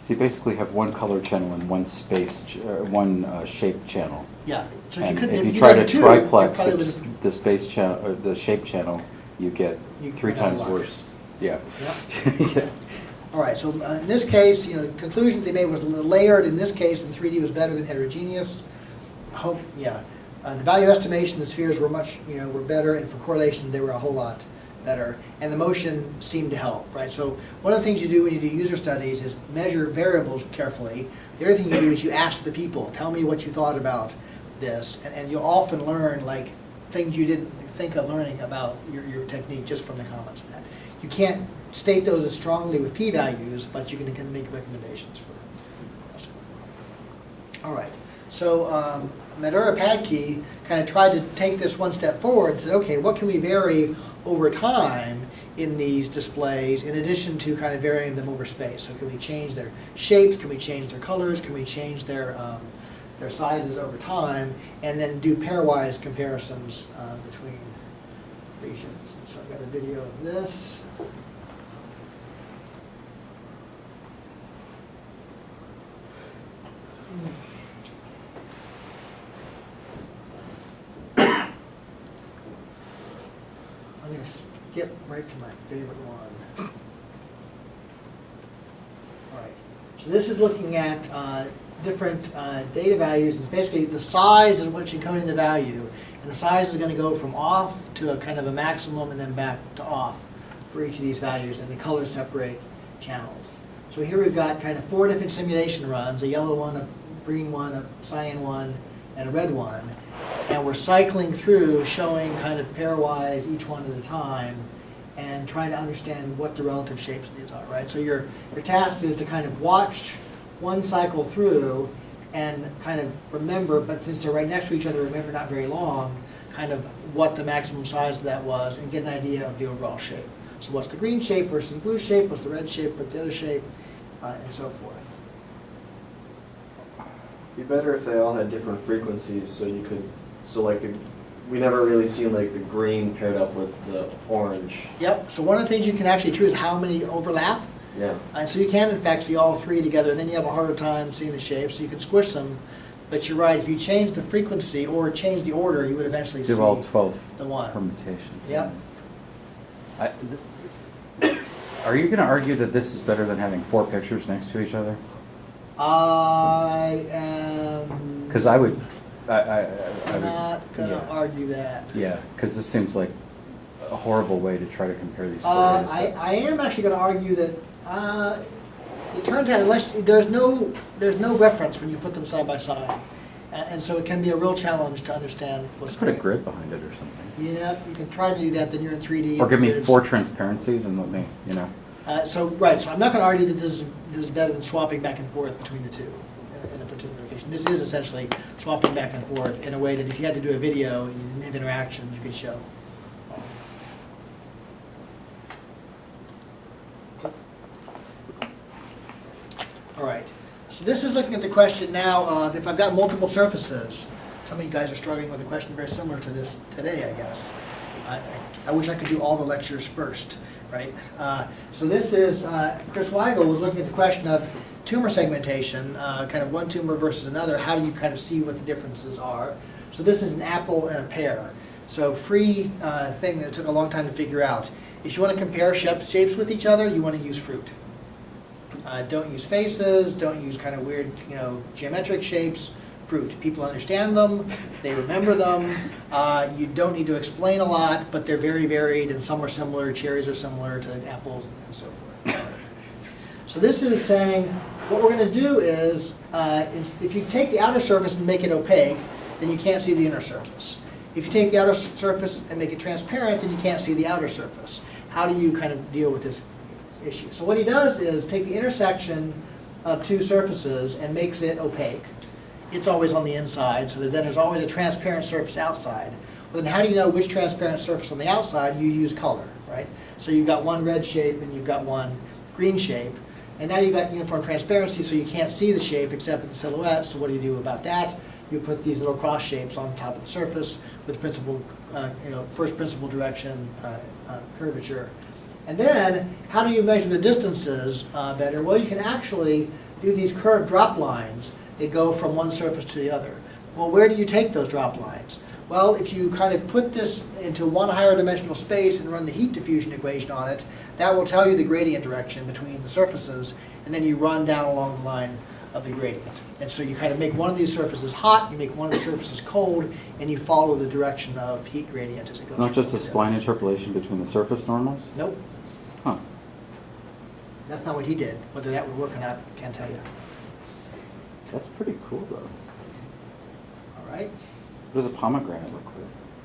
So you basically have one color channel and one space, one shape channel. Yeah. So And if if you did try to two, it triplex probably would've- the space channel, or the shape channel, you get You 3 got a times lot. worse. Yeah. Yep. Yeah. All right, so in this case, the conclusions they made was layered. In this case, in 3D was better than heterogeneous. Hope, yeah. The value estimation, the spheres were much, were better, and for correlation, they were a whole lot better. And the motion seemed to help, right? So one of the things you do when you do user studies is measure variables carefully. The other thing you do is you ask the people, tell me what you thought about this, and you'll often learn like things you didn't think of learning about your technique just from the comments. You can't state those as strongly with p-values, but you can make recommendations for. All right, so Madhura Padkey kind of tried to take this one step forward and said, okay, what can we vary over time in these displays in addition to kind of varying them over space? So can we change their shapes? Can we change their colors? Can we change their sizes over time? And then do pairwise comparisons between regions. And so I've got a video of this. I'm going to skip right to my favorite one. All right. So this is looking at different data values. It's basically the size is what's encoding the value. And the size is going to go from off to a kind of a maximum and then back to off for each of these values. And the colors separate channels. So here we've got kind of 4 different simulation runs, a yellow one, a green one, a cyan one, and a red one. And we're cycling through showing kind of pairwise each one at a time and trying to understand what the relative shapes of these are, right? So your task is to kind of watch one cycle through and kind of remember, but since they're right next to each other, remember not very long, kind of what the maximum size of that was and get an idea of the overall shape. So what's the green shape versus the blue shape, what's the red shape, what's the other shape, and so forth. It'd be better if they all had different frequencies, so you could, we never really seen like the green paired up with the orange. Yep, so one of the things you can actually choose is how many overlap. Yeah. And so you can, in fact, see all 3 together, and then you have a harder time seeing the shapes, so you can squish them. But you're right, if you change the frequency or change the order, you would eventually see Do all 12 the one. permutations. Yep. Are you going to argue that this is better than having 4 pictures next to each other? I am Because I would not going to yeah. argue that. Yeah, because this seems like a horrible way to try to compare these 4 data sets. I am actually going to argue that it turns out unless there's no reference when you put them side by side, and so it can be a real challenge to understand what's Just put a going on. grid behind it or something. Yeah, you can try to do that. Then you're in 3D. Or give me grids. 4 transparencies and let me, So I'm not going to argue that this is better than swapping back and forth between the two in a particular occasion. This is essentially swapping back and forth in a way that if you had to do a video and you didn't have interactions, you could show. All right. So this is looking at the question now, if I've got multiple surfaces. Some of you guys are struggling with a question very similar to this today, I guess. I wish I could do all the lectures first, right? So this is, Chris Weigel was looking at the question of tumor segmentation, kind of one tumor versus another. How do you kind of see what the differences are? So this is an apple and a pear. So free thing that took a long time to figure out. If you want to compare shapes with each other, you want to use fruit. Don't use faces, don't use kind of weird, geometric shapes. Fruit. People understand them, they remember them. You don't need to explain a lot, but they're very varied, and some are similar. Cherries are similar to apples, and so forth. So this is saying what we're going to do is, if you take the outer surface and make it opaque, then you can't see the inner surface. If you take the outer surface and make it transparent, then you can't see the outer surface. How do you kind of deal with this issue? So what he does is take the intersection of 2 surfaces and makes it opaque. it's always on the inside, so that then there's always a transparent surface outside. Well, then how do you know which transparent surface on the outside? You use color, right? So you've got one red shape and you've got one green shape. And now you've got uniform transparency, so you can't see the shape except in the silhouette. So what do you do about that? You put these little cross shapes on top of the surface with principal, first principal direction curvature. And then, how do you measure the distances better? Well, you can actually do these curved drop lines. They go from one surface to the other. Well, where do you take those drop lines? Well, if you kind of put this into one higher dimensional space and run the heat diffusion equation on it, that will tell you the gradient direction between the surfaces, and then you run down along the line of the gradient. And so you kind of make one of these surfaces hot, you make one of the surfaces cold, and you follow the direction of heat gradient as it goes. Not just a from the spline interpolation between the surface normals? Nope, Huh. that's not what he did. Whether that would work or not, can't tell you. That's pretty cool, though. All right. What does a pomegranate look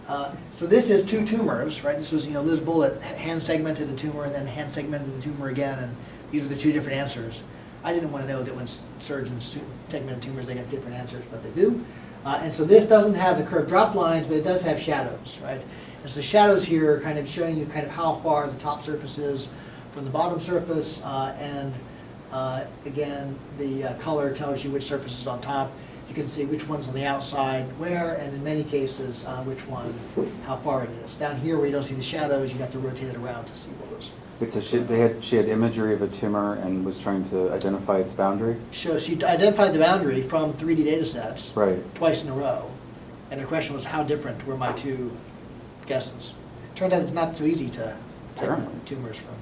like? So this is two tumors, right? This was, Liz Bullitt hand segmented the tumor and then hand segmented the tumor again, and these are the two different answers. I didn't want to know that when surgeons segment tumors, they get different answers, but they do. And so this doesn't have the curved drop lines, but it does have shadows, right? And so the shadows here are kind of showing you kind of how far the top surface is from the bottom surface, and again, the color tells you which surface is on top. You can see which one's on the outside where, and in many cases, which one, how far it is. Down here where you don't see the shadows, you have to rotate it around to see what was. Wait, so she had imagery of a tumor and was trying to identify its boundary? So she identified the boundary from 3D data sets Right. twice in a row. And her question was, how different were my two guesses? Turns out it's not so easy to Apparently. segment tumors from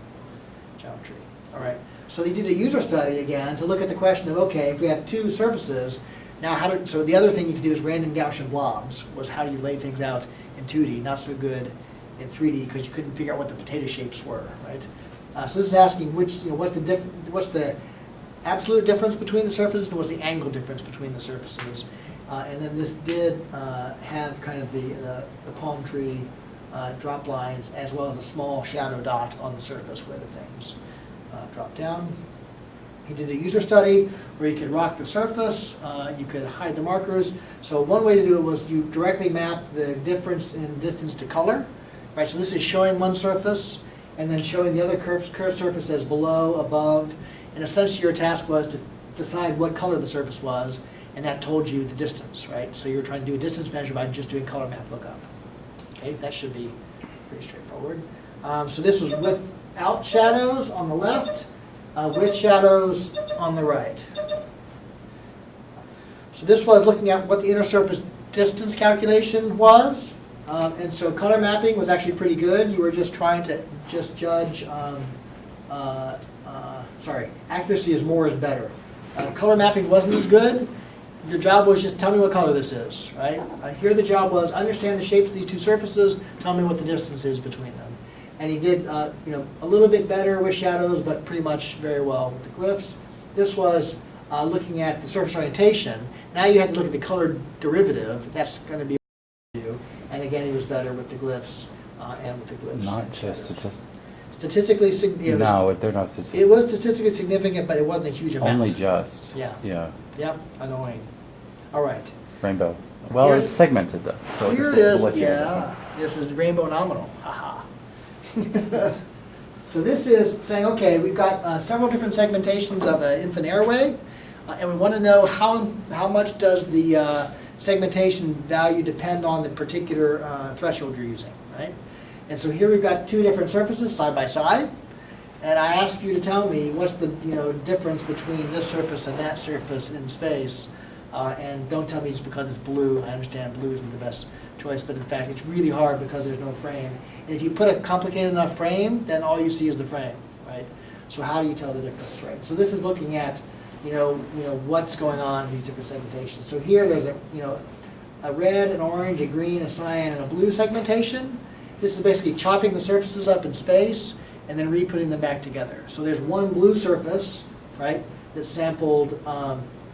geometry. All right. So they did a user study again to look at the question of, okay, if we have two surfaces, now so the other thing you could do is random Gaussian blobs, was how do you lay things out in 2D, not so good in 3D because you couldn't figure out what the potato shapes were, right? So this is asking what's the absolute difference between the surfaces and what's the angle difference between the surfaces. And then this did have kind of the palm tree drop lines as well as a small shadow dot on the surface where the things drop down. He did a user study where you could rock the surface, you could hide the markers. So one way to do it was you directly map the difference in distance to color. Right, so this is showing one surface and then showing the other curved surface as below, above, and essentially your task was to decide what color the surface was, and that told you the distance, right? So you were trying to do a distance measure by just doing color map lookup. Okay, that should be pretty straightforward. So this was without shadows on the left, with shadows on the right. So this was looking at what the inner surface distance calculation was. And so color mapping was actually pretty good. You were just trying to judge, accuracy is more is better. Color mapping wasn't as good. Your job was just tell me what color this is, right? Here the job was understand the shapes of these two surfaces, tell me what the distance is between them. And he did a little bit better with shadows, but pretty much very well with the glyphs. This was looking at the surface orientation. Now you had to look at the color derivative. That's going to be you. And again, he was better with the glyphs and with the glyphs. Not just statistically. No, they're not statistically. It was statistically significant, but it wasn't a huge amount. Only just. Yeah. Yeah. Yep. Annoying. All right. Rainbow. Well, Here's- it's segmented though. So Here it we'll is. let you know. Yeah. This is the rainbow nominal. Haha. So this is saying, okay, we've got several different segmentations of an infant airway, and we want to know how much does the segmentation value depend on the particular threshold you're using, right? And so here we've got two different surfaces side by side, and I ask you to tell me what's the difference between this surface and that surface in space, and don't tell me it's because it's blue. I understand blue isn't the best choice, but in fact it's really hard because there's no frame. And if you put a complicated enough frame, then all you see is the frame, right? So how do you tell the difference, right? So this is looking at what's going on in these different segmentations. So here there's a red, an orange, a green, a cyan, and a blue segmentation. This is basically chopping the surfaces up in space and then re-putting them back together. So there's one blue surface, right, that's sampled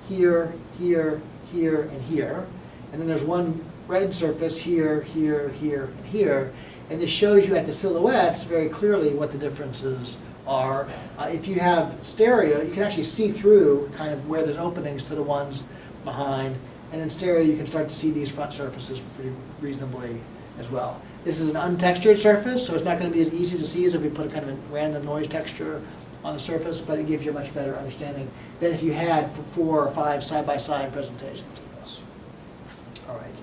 here, here, here, and here. And then there's one red surface here, here, here, and here. And this shows you at the silhouettes very clearly what the differences are. If you have stereo, you can actually see through kind of where there's openings to the ones behind And in stereo, you can start to see these front surfaces pretty reasonably as well. This is an untextured surface, so it's not going to be as easy to see as if we put a kind of a random noise texture on the surface, but it gives you a much better understanding than if you had 4 or 5 side-by-side presentations of this. All right.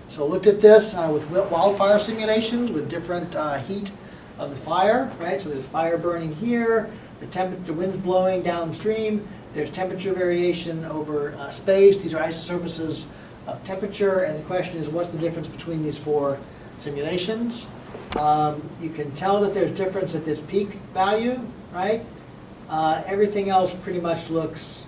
So looked at this with wildfire simulations with different heat of the fire, right? So there's fire burning here, the wind's blowing downstream, there's temperature variation over space. These are isosurfaces of temperature, and the question is, what's the difference between these 4 simulations? You can tell that there's difference at this peak value, right? Everything else pretty much looks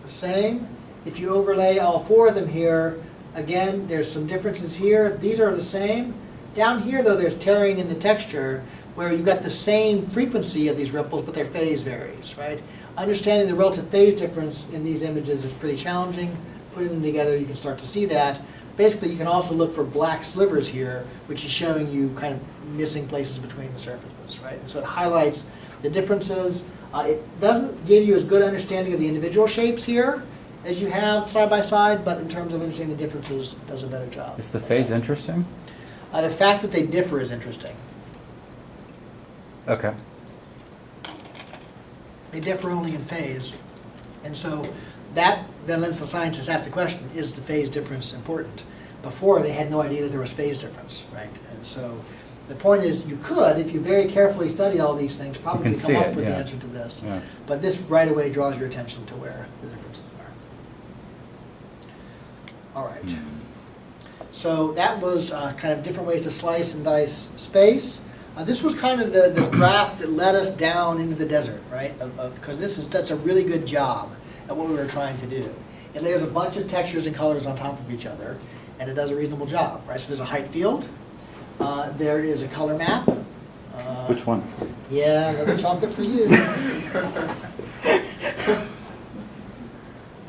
the same. If you overlay all 4 of them here, again, there's some differences here. These are the same. Down here, though, there's tearing in the texture where you've got the same frequency of these ripples, but their phase varies, right? Understanding the relative phase difference in these images is pretty challenging. Putting them together, you can start to see that. Basically, you can also look for black slivers here, which is showing you kind of missing places between the surfaces, right? And so it highlights the differences. It doesn't give you as good understanding of the individual shapes here as you have side by side, but in terms of understanding the differences, it does a better job. Is the phase interesting? The fact that they differ is interesting. Okay. They differ only in phase. And so that then lets the scientists ask the question, is the phase difference important? Before, they had no idea that there was phase difference, right? And so the point is, you could, if you very carefully studied all these things, probably can come see up it, with the yeah. answer to this. Yeah. But this right away draws your attention to where the differences are. All right. So that was kind of different ways to slice and dice space. This was kind of the graph that led us down into the desert, right? Because that's a really good job at what we were trying to do. It layers a bunch of textures and colors on top of each other, and it does a reasonable job, right? So there's a height field. There is a color map. Which one? Yeah, another chocolate for you.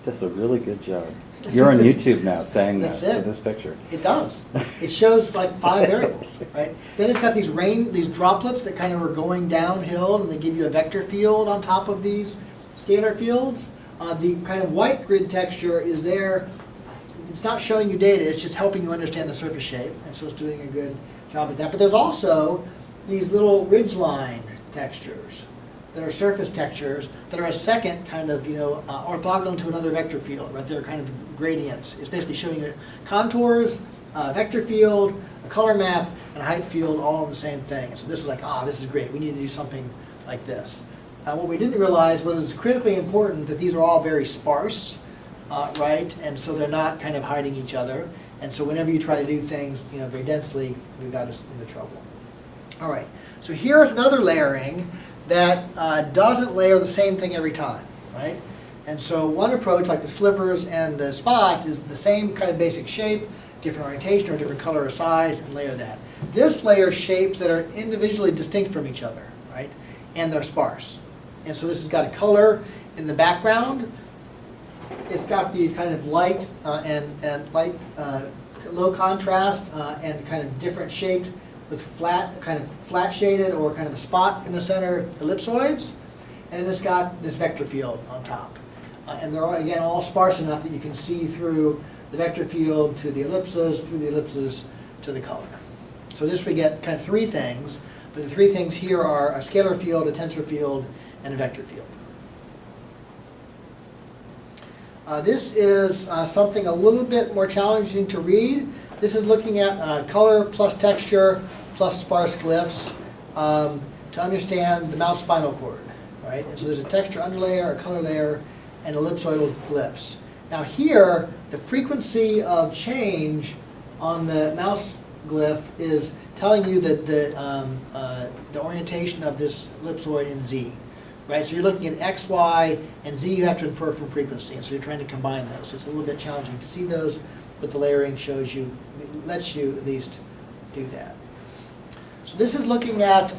That's a really good job. You're on YouTube now saying that That's to it. this picture. It does. It shows like 5 variables, right? Then it's got these droplets that kind of are going downhill, and they give you a vector field on top of these scalar fields. The kind of white grid texture is there. It's not showing you data, it's just helping you understand the surface shape, and so it's doing a good job at that. But there's also these little ridgeline textures that are surface textures that are a second kind of, orthogonal to another vector field, right? They're kind of gradients. It's basically showing you contours, vector field, a color map, and a height field all in the same thing. So this is like, this is great. We need to do something like this. What we didn't realize was it's critically important that these are all very sparse, right? And so they're not kind of hiding each other. And so whenever you try to do things, very densely, we've got us into trouble. All right. So here's another layering that doesn't layer the same thing every time, right? And so one approach, like the slivers and the spots, is the same kind of basic shape, different orientation or different color or size, and layer that. This layers shapes that are individually distinct from each other, right? And they're sparse. And so this has got a color in the background. It's got these kind of light and light, low contrast, and kind of different shaped with kind of flat shaded or kind of a spot in the center ellipsoids. And then it's got this vector field on top. And they're, again, all sparse enough that you can see through the vector field to the ellipses, through the ellipses to the color. So this we get kind of 3 things, but the 3 things here are a scalar field, a tensor field, and a vector field. This is something a little bit more challenging to read. This is looking at color plus texture plus sparse glyphs to understand the mouse spinal cord, right? And so there's a texture underlayer, a color layer, and ellipsoidal glyphs. Now here, the frequency of change on the mouse glyph is telling you that the orientation of this ellipsoid in Z, right? So you're looking at X, Y, and Z you have to infer from frequency, and so you're trying to combine those. So it's a little bit challenging to see those, but the layering shows you, lets you at least do that. So this is looking at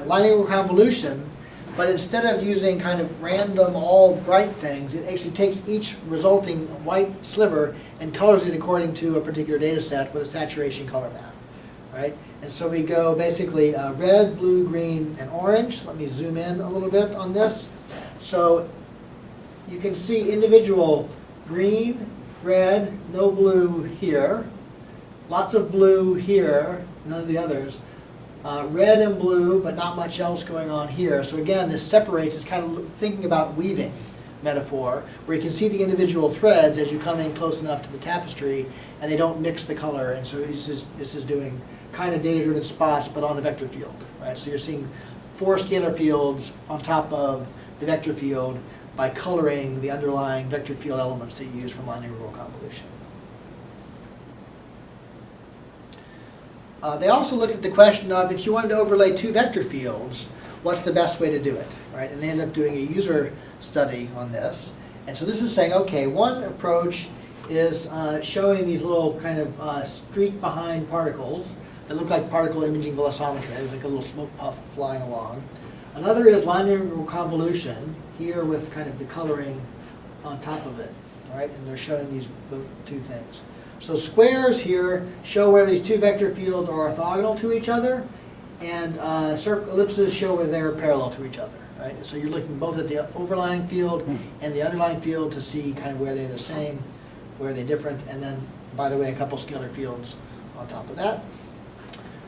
linear convolution, but instead of using kind of random, all bright things, it actually takes each resulting white sliver and colors it according to a particular data set with a saturation color map, right? And so we go basically red, blue, green, and orange. Let me zoom in a little bit on this. So you can see individual green, red, no blue here, lots of blue here, none of the others. Red and blue, but not much else going on here. So again, this separates, it's kind of thinking about weaving metaphor, where you can see the individual threads as you come in close enough to the tapestry, and they don't mix the color. And so this is doing kind of data-driven spots, but on a vector field, right? So you're seeing 4 scalar fields on top of the vector field by coloring the underlying vector field elements that you use for linear rule convolution. They also looked at the question of if you wanted to overlay 2 vector fields, what's the best way to do it, right? And they ended up doing a user study on this. And so this is saying, okay, one approach is showing these little kind of streak behind particles that look like particle imaging velocimetry, like a little smoke puff flying along. Another is linear convolution, here with kind of the coloring on top of it, right? And they're showing these 2 things. So squares here show where these 2 vector fields are orthogonal to each other, and ellipses show where they're parallel to each other, right? So you're looking both at the overlying field and the underlying field to see kind of where they're the same, where they're different, and then, by the way, a couple scalar fields on top of that.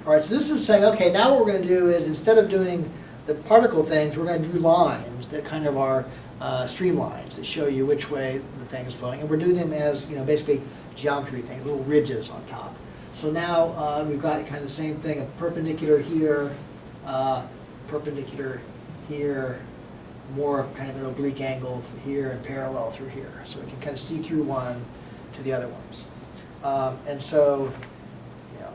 All right, so this is saying, okay, now what we're going to do is, instead of doing the particle things, we're going to do lines that kind of are streamlines that show you which way the thing is flowing, and we're doing them as, you know, basically geometry things, little ridges on top. So now we've got kind of the same thing, a perpendicular here, more kind of an oblique angle here and parallel through here. So we can kind of see through one to the other ones. And so, you know.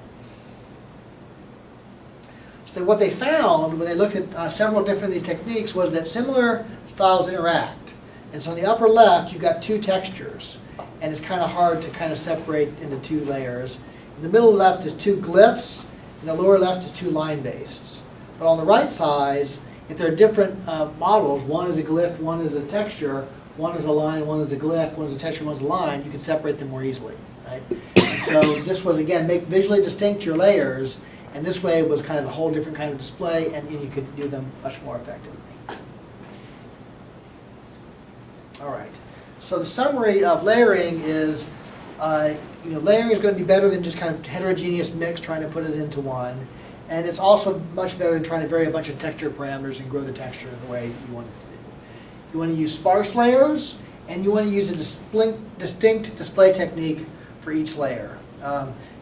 So what they found when they looked at several different of these techniques was that similar styles interact. And so in the upper left, you've got 2 textures. And it's kind of hard to kind of separate into 2 layers. In the middle left is 2 glyphs, and the lower left is 2 line-based. But on the right side, if there are different models, one is a glyph, one is a texture, one is a line, one is a glyph, one is a texture, one is a line, you can separate them more easily, right? And so this was, again, make visually distinct your layers, and this way was kind of a whole different kind of display, and you could do them much more effectively. All right. So the summary of layering is, layering is going to be better than just kind of heterogeneous mix, trying to put it into one. And it's also much better than trying to vary a bunch of texture parameters and grow the texture in the way you want it to do. You want to use sparse layers, and you want to use a distinct display technique for each layer.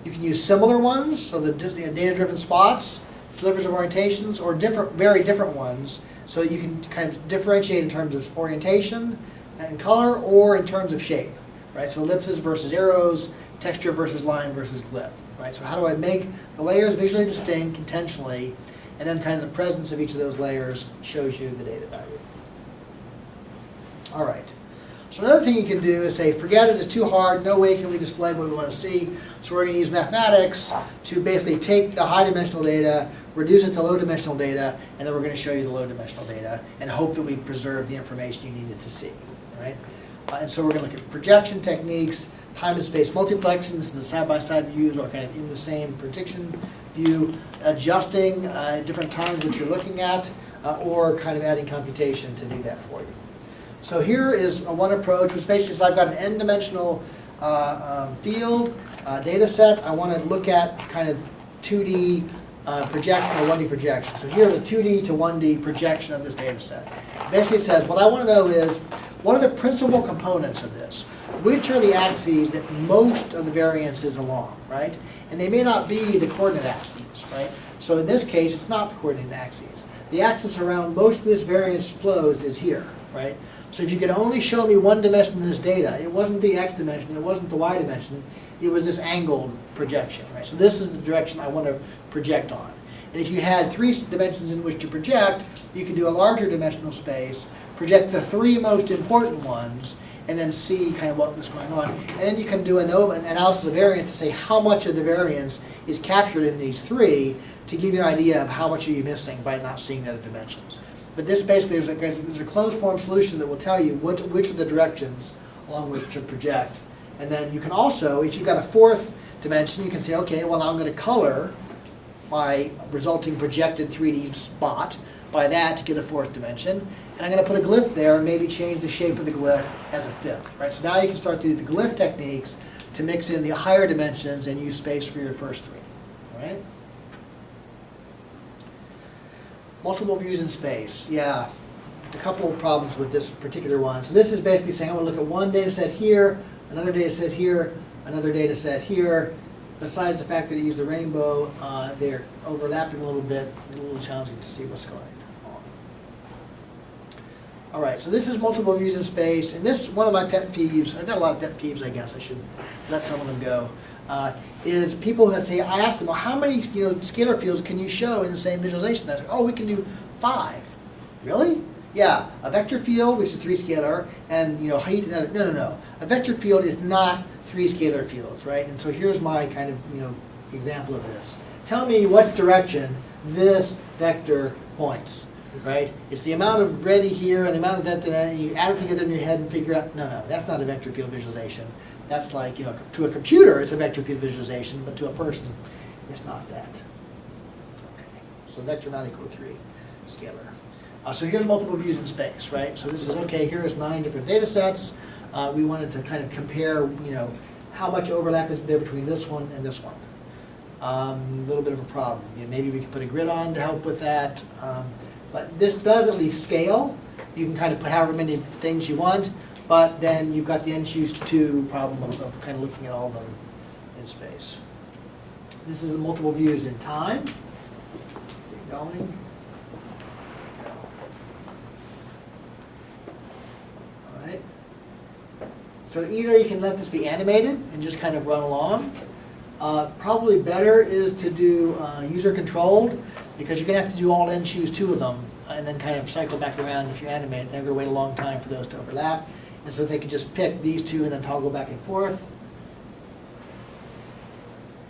You can use similar ones, so the data-driven spots, slivers of orientations, or very different ones, so you can kind of differentiate in terms of orientation and color, or in terms of shape, right? So ellipses versus arrows, texture versus line versus glyph, right? So how do I make the layers visually distinct intentionally, and then kind of the presence of each of those layers shows you the data value. All right. So another thing you can do is say, forget it, it's too hard, no way can we display what we want to see, so we're going to use mathematics to basically take the high dimensional data, reduce it to low dimensional data, and then we're going to show you the low dimensional data, and hope that we've preserved the information you needed to see. Right? And so we're going to look at projection techniques, time and space multiplexing. This is the side-by-side views, or kind of in the same prediction view, adjusting different times which you're looking at, or kind of adding computation to do that for you. So here is one approach, which basically says I've got an n-dimensional field data set. I want to look at kind of 2D projection or 1D projection. So here's a 2D to 1D projection of this data set. Basically says, what I want to know is, what are the principal components of this? Which are the axes that most of the variance is along, right? And they may not be the coordinate axes, right? So in this case, it's not the coordinate axes. The axis around most of this variance flows is here, right? So if you could only show me one dimension in this data, it wasn't the x dimension, it wasn't the y dimension, it was this angled projection, right? So this is the direction I want to project on. And if you had 3 dimensions in which to project, you could do a larger dimensional space, project the 3 most important ones, and then see kind of what was going on. And then you can do an analysis of variance to say how much of the variance is captured in these 3 to give you an idea of how much are you missing by not seeing the other dimensions. But this basically is a closed form solution that will tell you which are the directions along which to project. And then you can also, if you've got a 4th dimension, you can say, okay, well, I'm going to color my resulting projected 3D spot by that to get a fourth dimension. And I'm going to put a glyph there and maybe change the shape of the glyph as a fifth, right? So now you can start to do the glyph techniques to mix in the higher dimensions and use space for your first three, all right? Multiple views in space, yeah. A couple of problems with this particular one. So this is basically saying I'm going to look at one data set here, another data set here, another data set here. Besides the fact that I use the rainbow, they're overlapping a little bit, a little challenging to see what's going on. All right, so this is multiple views in space, and this is one of my pet peeves. I've got a lot of pet peeves, I guess. I should let some of them go. Is people that say, I ask them, well, how many scalar fields can you show in the same visualization? I say, oh, we can do 5. Really? Yeah, a vector field, which is 3 scalar, and height. No. A vector field is not 3 scalar fields, right? And so here's my kind of example of this. Tell me what direction this vector points, right? It's the amount of red here and the amount of that, and you add it together in your head and figure out. No, that's not a vector field visualization. That's like to a computer it's a vector field visualization, but to a person it's not that. Okay, so vector not equal to 3 scalar. So here's multiple views in space, right? So this is okay. Here's 9 different data sets. We wanted to kind of compare, how much overlap is there between this one and this one. A little bit of a problem. Maybe we could put a grid on to help with that. But this does at least scale. You can kind of put however many things you want, but then you've got the n choose 2 problem of kind of looking at all of them in space. This is the multiple views in time. Is it going? So either you can let this be animated and just kind of run along. Probably better is to do user-controlled, because you're going to have to do all n choose 2 of them and then kind of cycle back around. If you animate, they're going to wait a long time for those to overlap. And so they could just pick these 2 and then toggle back and forth.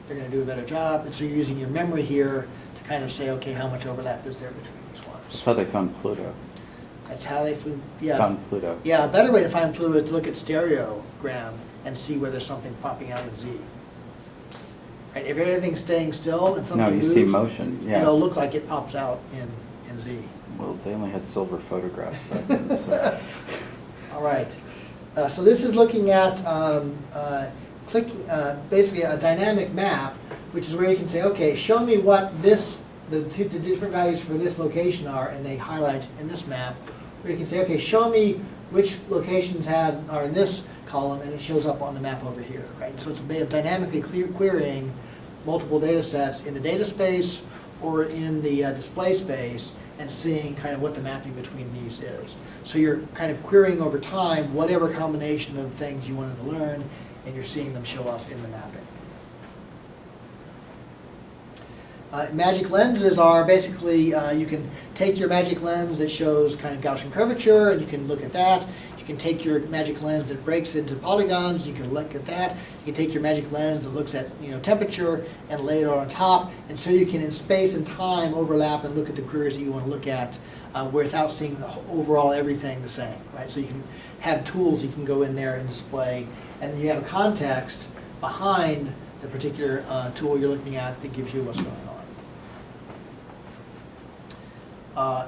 They're going to do a better job. And so you're using your memory here to kind of say, okay, how much overlap is there between these ones? That's how they found Pluto. That's how they flew. Yeah. Found Pluto. Yeah, a better way to find Pluto is to look at stereogram and see where there's something popping out in Z. Right, if everything's staying still and something moves, no, you see motion. Yeah. It'll look like it pops out in Z. Well, they only had silver photographs back then. So. All right. So this is looking at basically a dynamic map, which is where you can say, okay, show me what the different values for this location are, and they highlight in this map. Or you can say, okay, show me which locations are in this column, and it shows up on the map over here, right? So it's a way of dynamically querying multiple data sets in the data space or in the display space, and seeing kind of what the mapping between these is. So you're kind of querying over time whatever combination of things you wanted to learn, and you're seeing them show up in the mapping. Magic lenses are basically, you can take your magic lens that shows kind of Gaussian curvature, and you can look at that. You can take your magic lens that breaks into polygons, you can look at that. You can take your magic lens that looks at temperature and lay it on top. And so you can, in space and time, overlap and look at the queries that you want to look at without seeing the overall everything the same, right? So you can have tools you can go in there and display, and then you have a context behind the particular tool you're looking at that gives you what's going on.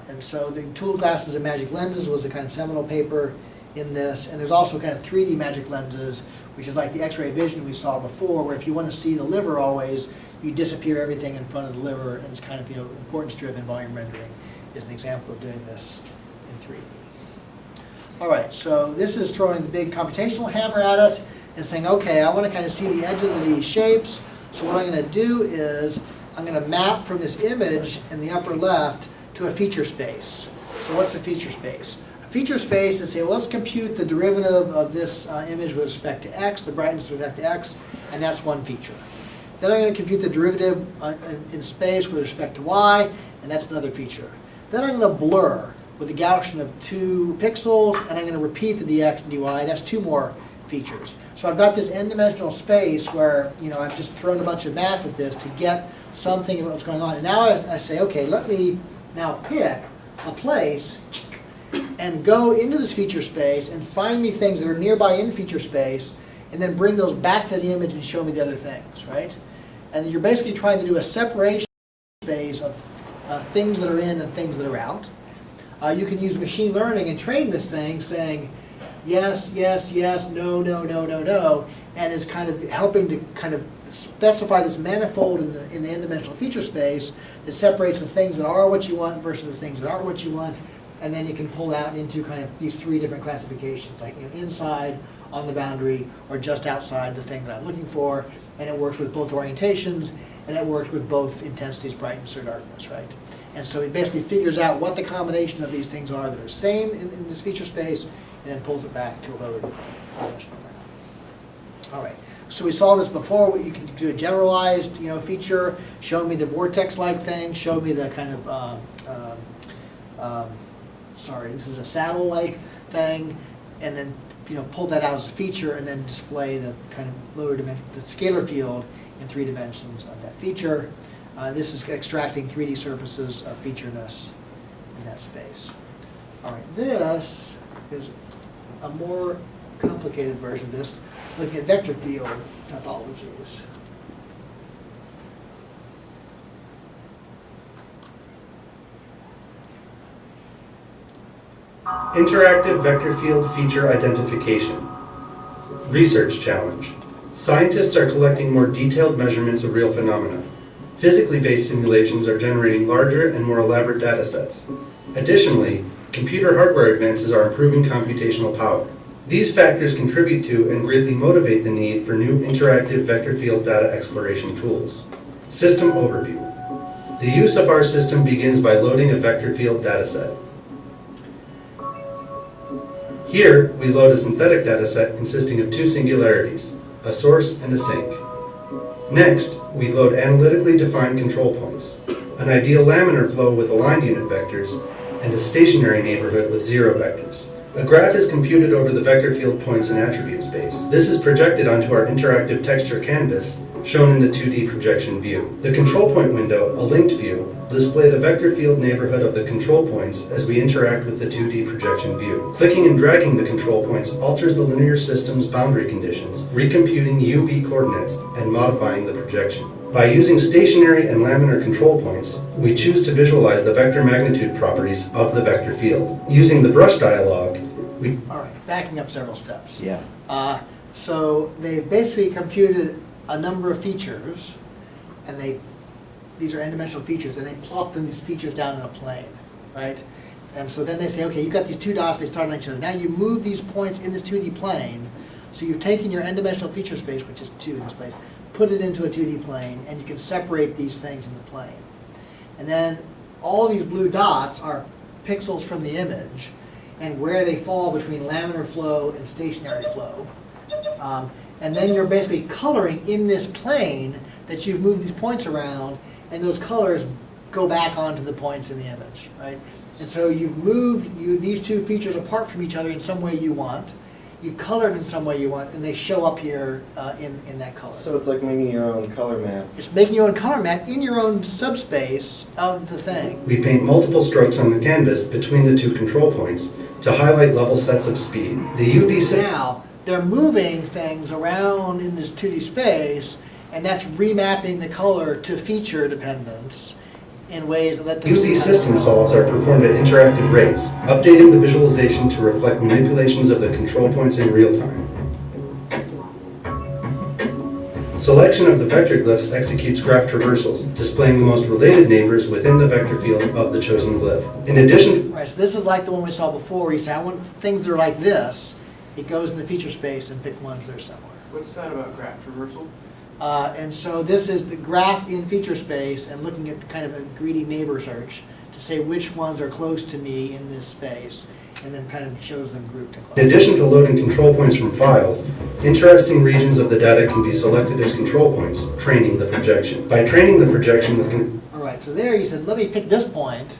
And so the tool glasses and magic lenses was a kind of seminal paper in this. And there's also kind of 3D magic lenses, which is like the X-ray vision we saw before, where if you want to see the liver always, you disappear everything in front of the liver, and it's kind of importance-driven volume rendering is an example of doing this in 3D. All right, so this is throwing the big computational hammer at it and saying, okay, I want to kind of see the edge of these shapes. So what I'm going to do is I'm going to map from this image in the upper left to a feature space. So what's a feature space? A feature space is say, well, let's compute the derivative of this image with respect to x, the brightness with respect to x, and that's one feature. Then I'm going to compute the derivative in space with respect to y, and that's another feature. Then I'm going to blur with a Gaussian of 2 pixels, and I'm going to repeat the dx and dy. That's 2 more features. So I've got this n-dimensional space where I've just thrown a bunch of math at this to get something about what's going on. And now I say, okay, let me now pick a place and go into this feature space and find me things that are nearby in feature space, and then bring those back to the image and show me the other things, right? And you're basically trying to do a separation space of things that are in and things that are out. You can use machine learning and train this thing saying yes, yes, yes, no, no, no, no, no, and is kind of helping to kind of specify this manifold in the n-dimensional feature space that separates the things that are what you want versus the things that aren't what you want, and then you can pull out into kind of these three different classifications, like inside, on the boundary, or just outside the thing that I'm looking for, and it works with both orientations, and it works with both intensities, brightness, or darkness, right? And so it basically figures out what the combination of these things are that are same in this feature space, and then pulls it back to a lower dimensional. All right, so we saw this before. You can do a generalized, feature, show me the vortex-like thing, show me the kind of, this is a saddle-like thing, and then pull that out as a feature, and then display the kind of lower dimension, the scalar field in 3 dimensions of that feature. This is extracting 3D surfaces of featureness in that space. All right, this is a more complicated version of this, looking at vector field topologies. Interactive vector field feature identification. Research challenge. Scientists are collecting more detailed measurements of real phenomena. Physically based simulations are generating larger and more elaborate data sets. Additionally, computer hardware advances are improving computational power. These factors contribute to and greatly motivate the need for new interactive vector field data exploration tools. System overview. The use of our system begins by loading a vector field dataset. Here, we load a synthetic dataset consisting of 2 singularities, a source and a sink. Next, we load analytically defined control points, an ideal laminar flow with aligned unit vectors, and a stationary neighborhood with 0 vectors. A graph is computed over the vector field points in attribute space. This is projected onto our interactive texture canvas, shown in the 2D projection view. The control point window, a linked view, will display the vector field neighborhood of the control points as we interact with the 2D projection view. Clicking and dragging the control points alters the linear system's boundary conditions, recomputing UV coordinates and modifying the projection. By using stationary and laminar control points, we choose to visualize the vector magnitude properties of the vector field. Using the brush dialog, we... All right, backing up several steps. Yeah. So they basically computed a number of features, and these are n-dimensional features, and they plop these features down in a plane, right? And so then they say, okay, you've got these 2 dots, they start on each other. Now you move these points in this 2D plane, so you've taken your n-dimensional feature space, which is 2 in this place, put it into a 2D plane, and you can separate these things in the plane. And then all these blue dots are pixels from the image, and where they fall between laminar flow and stationary flow. And then you're basically coloring in this plane that you've moved these points around, and those colors go back onto the points in the image, right? And so you've moved these 2 features apart from each other in some way you want. You've colored in some way you want, and they show up here in that color. So it's like making your own color map. It's making your own color map in your own subspace of the thing. We paint multiple strokes on the canvas between the 2 control points to highlight level sets of speed. The UV Now, they're moving things around in this 2D space, and that's remapping the color to feature dependence in ways that let them UV system solves are performed at interactive rates, updating the visualization to reflect manipulations of the control points in real time. Selection of the vector glyphs executes graph traversals, displaying the most related neighbors within the vector field of the chosen glyph. In addition, Right, so this is like the one we saw before, where you say, I want things that are like this. It goes in the feature space and pick ones that are similar. What's that about graph traversal? And so this is the graph in feature space and looking at kind of a greedy neighbor search to say which ones are close to me in this space, and then kind of shows them grouped and close. in addition to loading control points from files, interesting regions of the data can be selected as control points, training the projection. By training the projection with All right, so there you said, let me pick this point.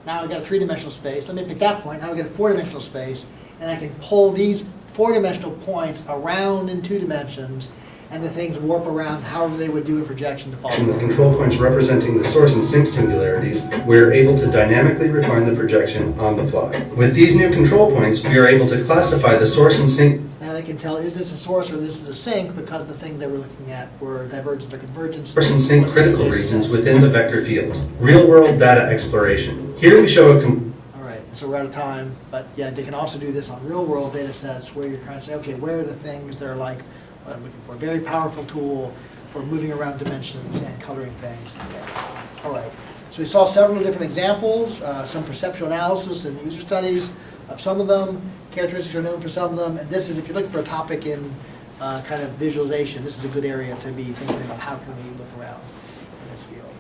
Now I've got a 3-dimensional space. Let me pick that point. Now I've got a 4-dimensional space. And I can pull these 4-dimensional points around in 2 dimensions, and the things warp around however they would do in projection to follow. with control points representing the source and sink singularities, we are able to dynamically refine the projection on the fly. With these new control points, we are able to classify the source and sink. Now they can tell, is this a source or this is a sink, because the things they were looking at were divergence or convergence. Source and sink critical regions within the vector field. Real-world data exploration. Here we show a All right, so we're out of time, but yeah, they can also do this on real-world data sets where you're trying to say, okay, where are the things that are like what I'm looking for? Very powerful tool for moving around dimensions and coloring things. Okay. All right, so we saw several different examples, some perceptual analysis and user studies of some of them, characteristics are known for some of them, and this is, if you're looking for a topic in kind of visualization, this is a good area to be thinking about how can we look around in this field.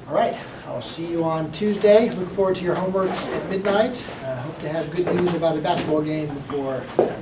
All right, I'll see you on Tuesday. Look forward to your homeworks at midnight. Hope to have good news about a basketball game before that.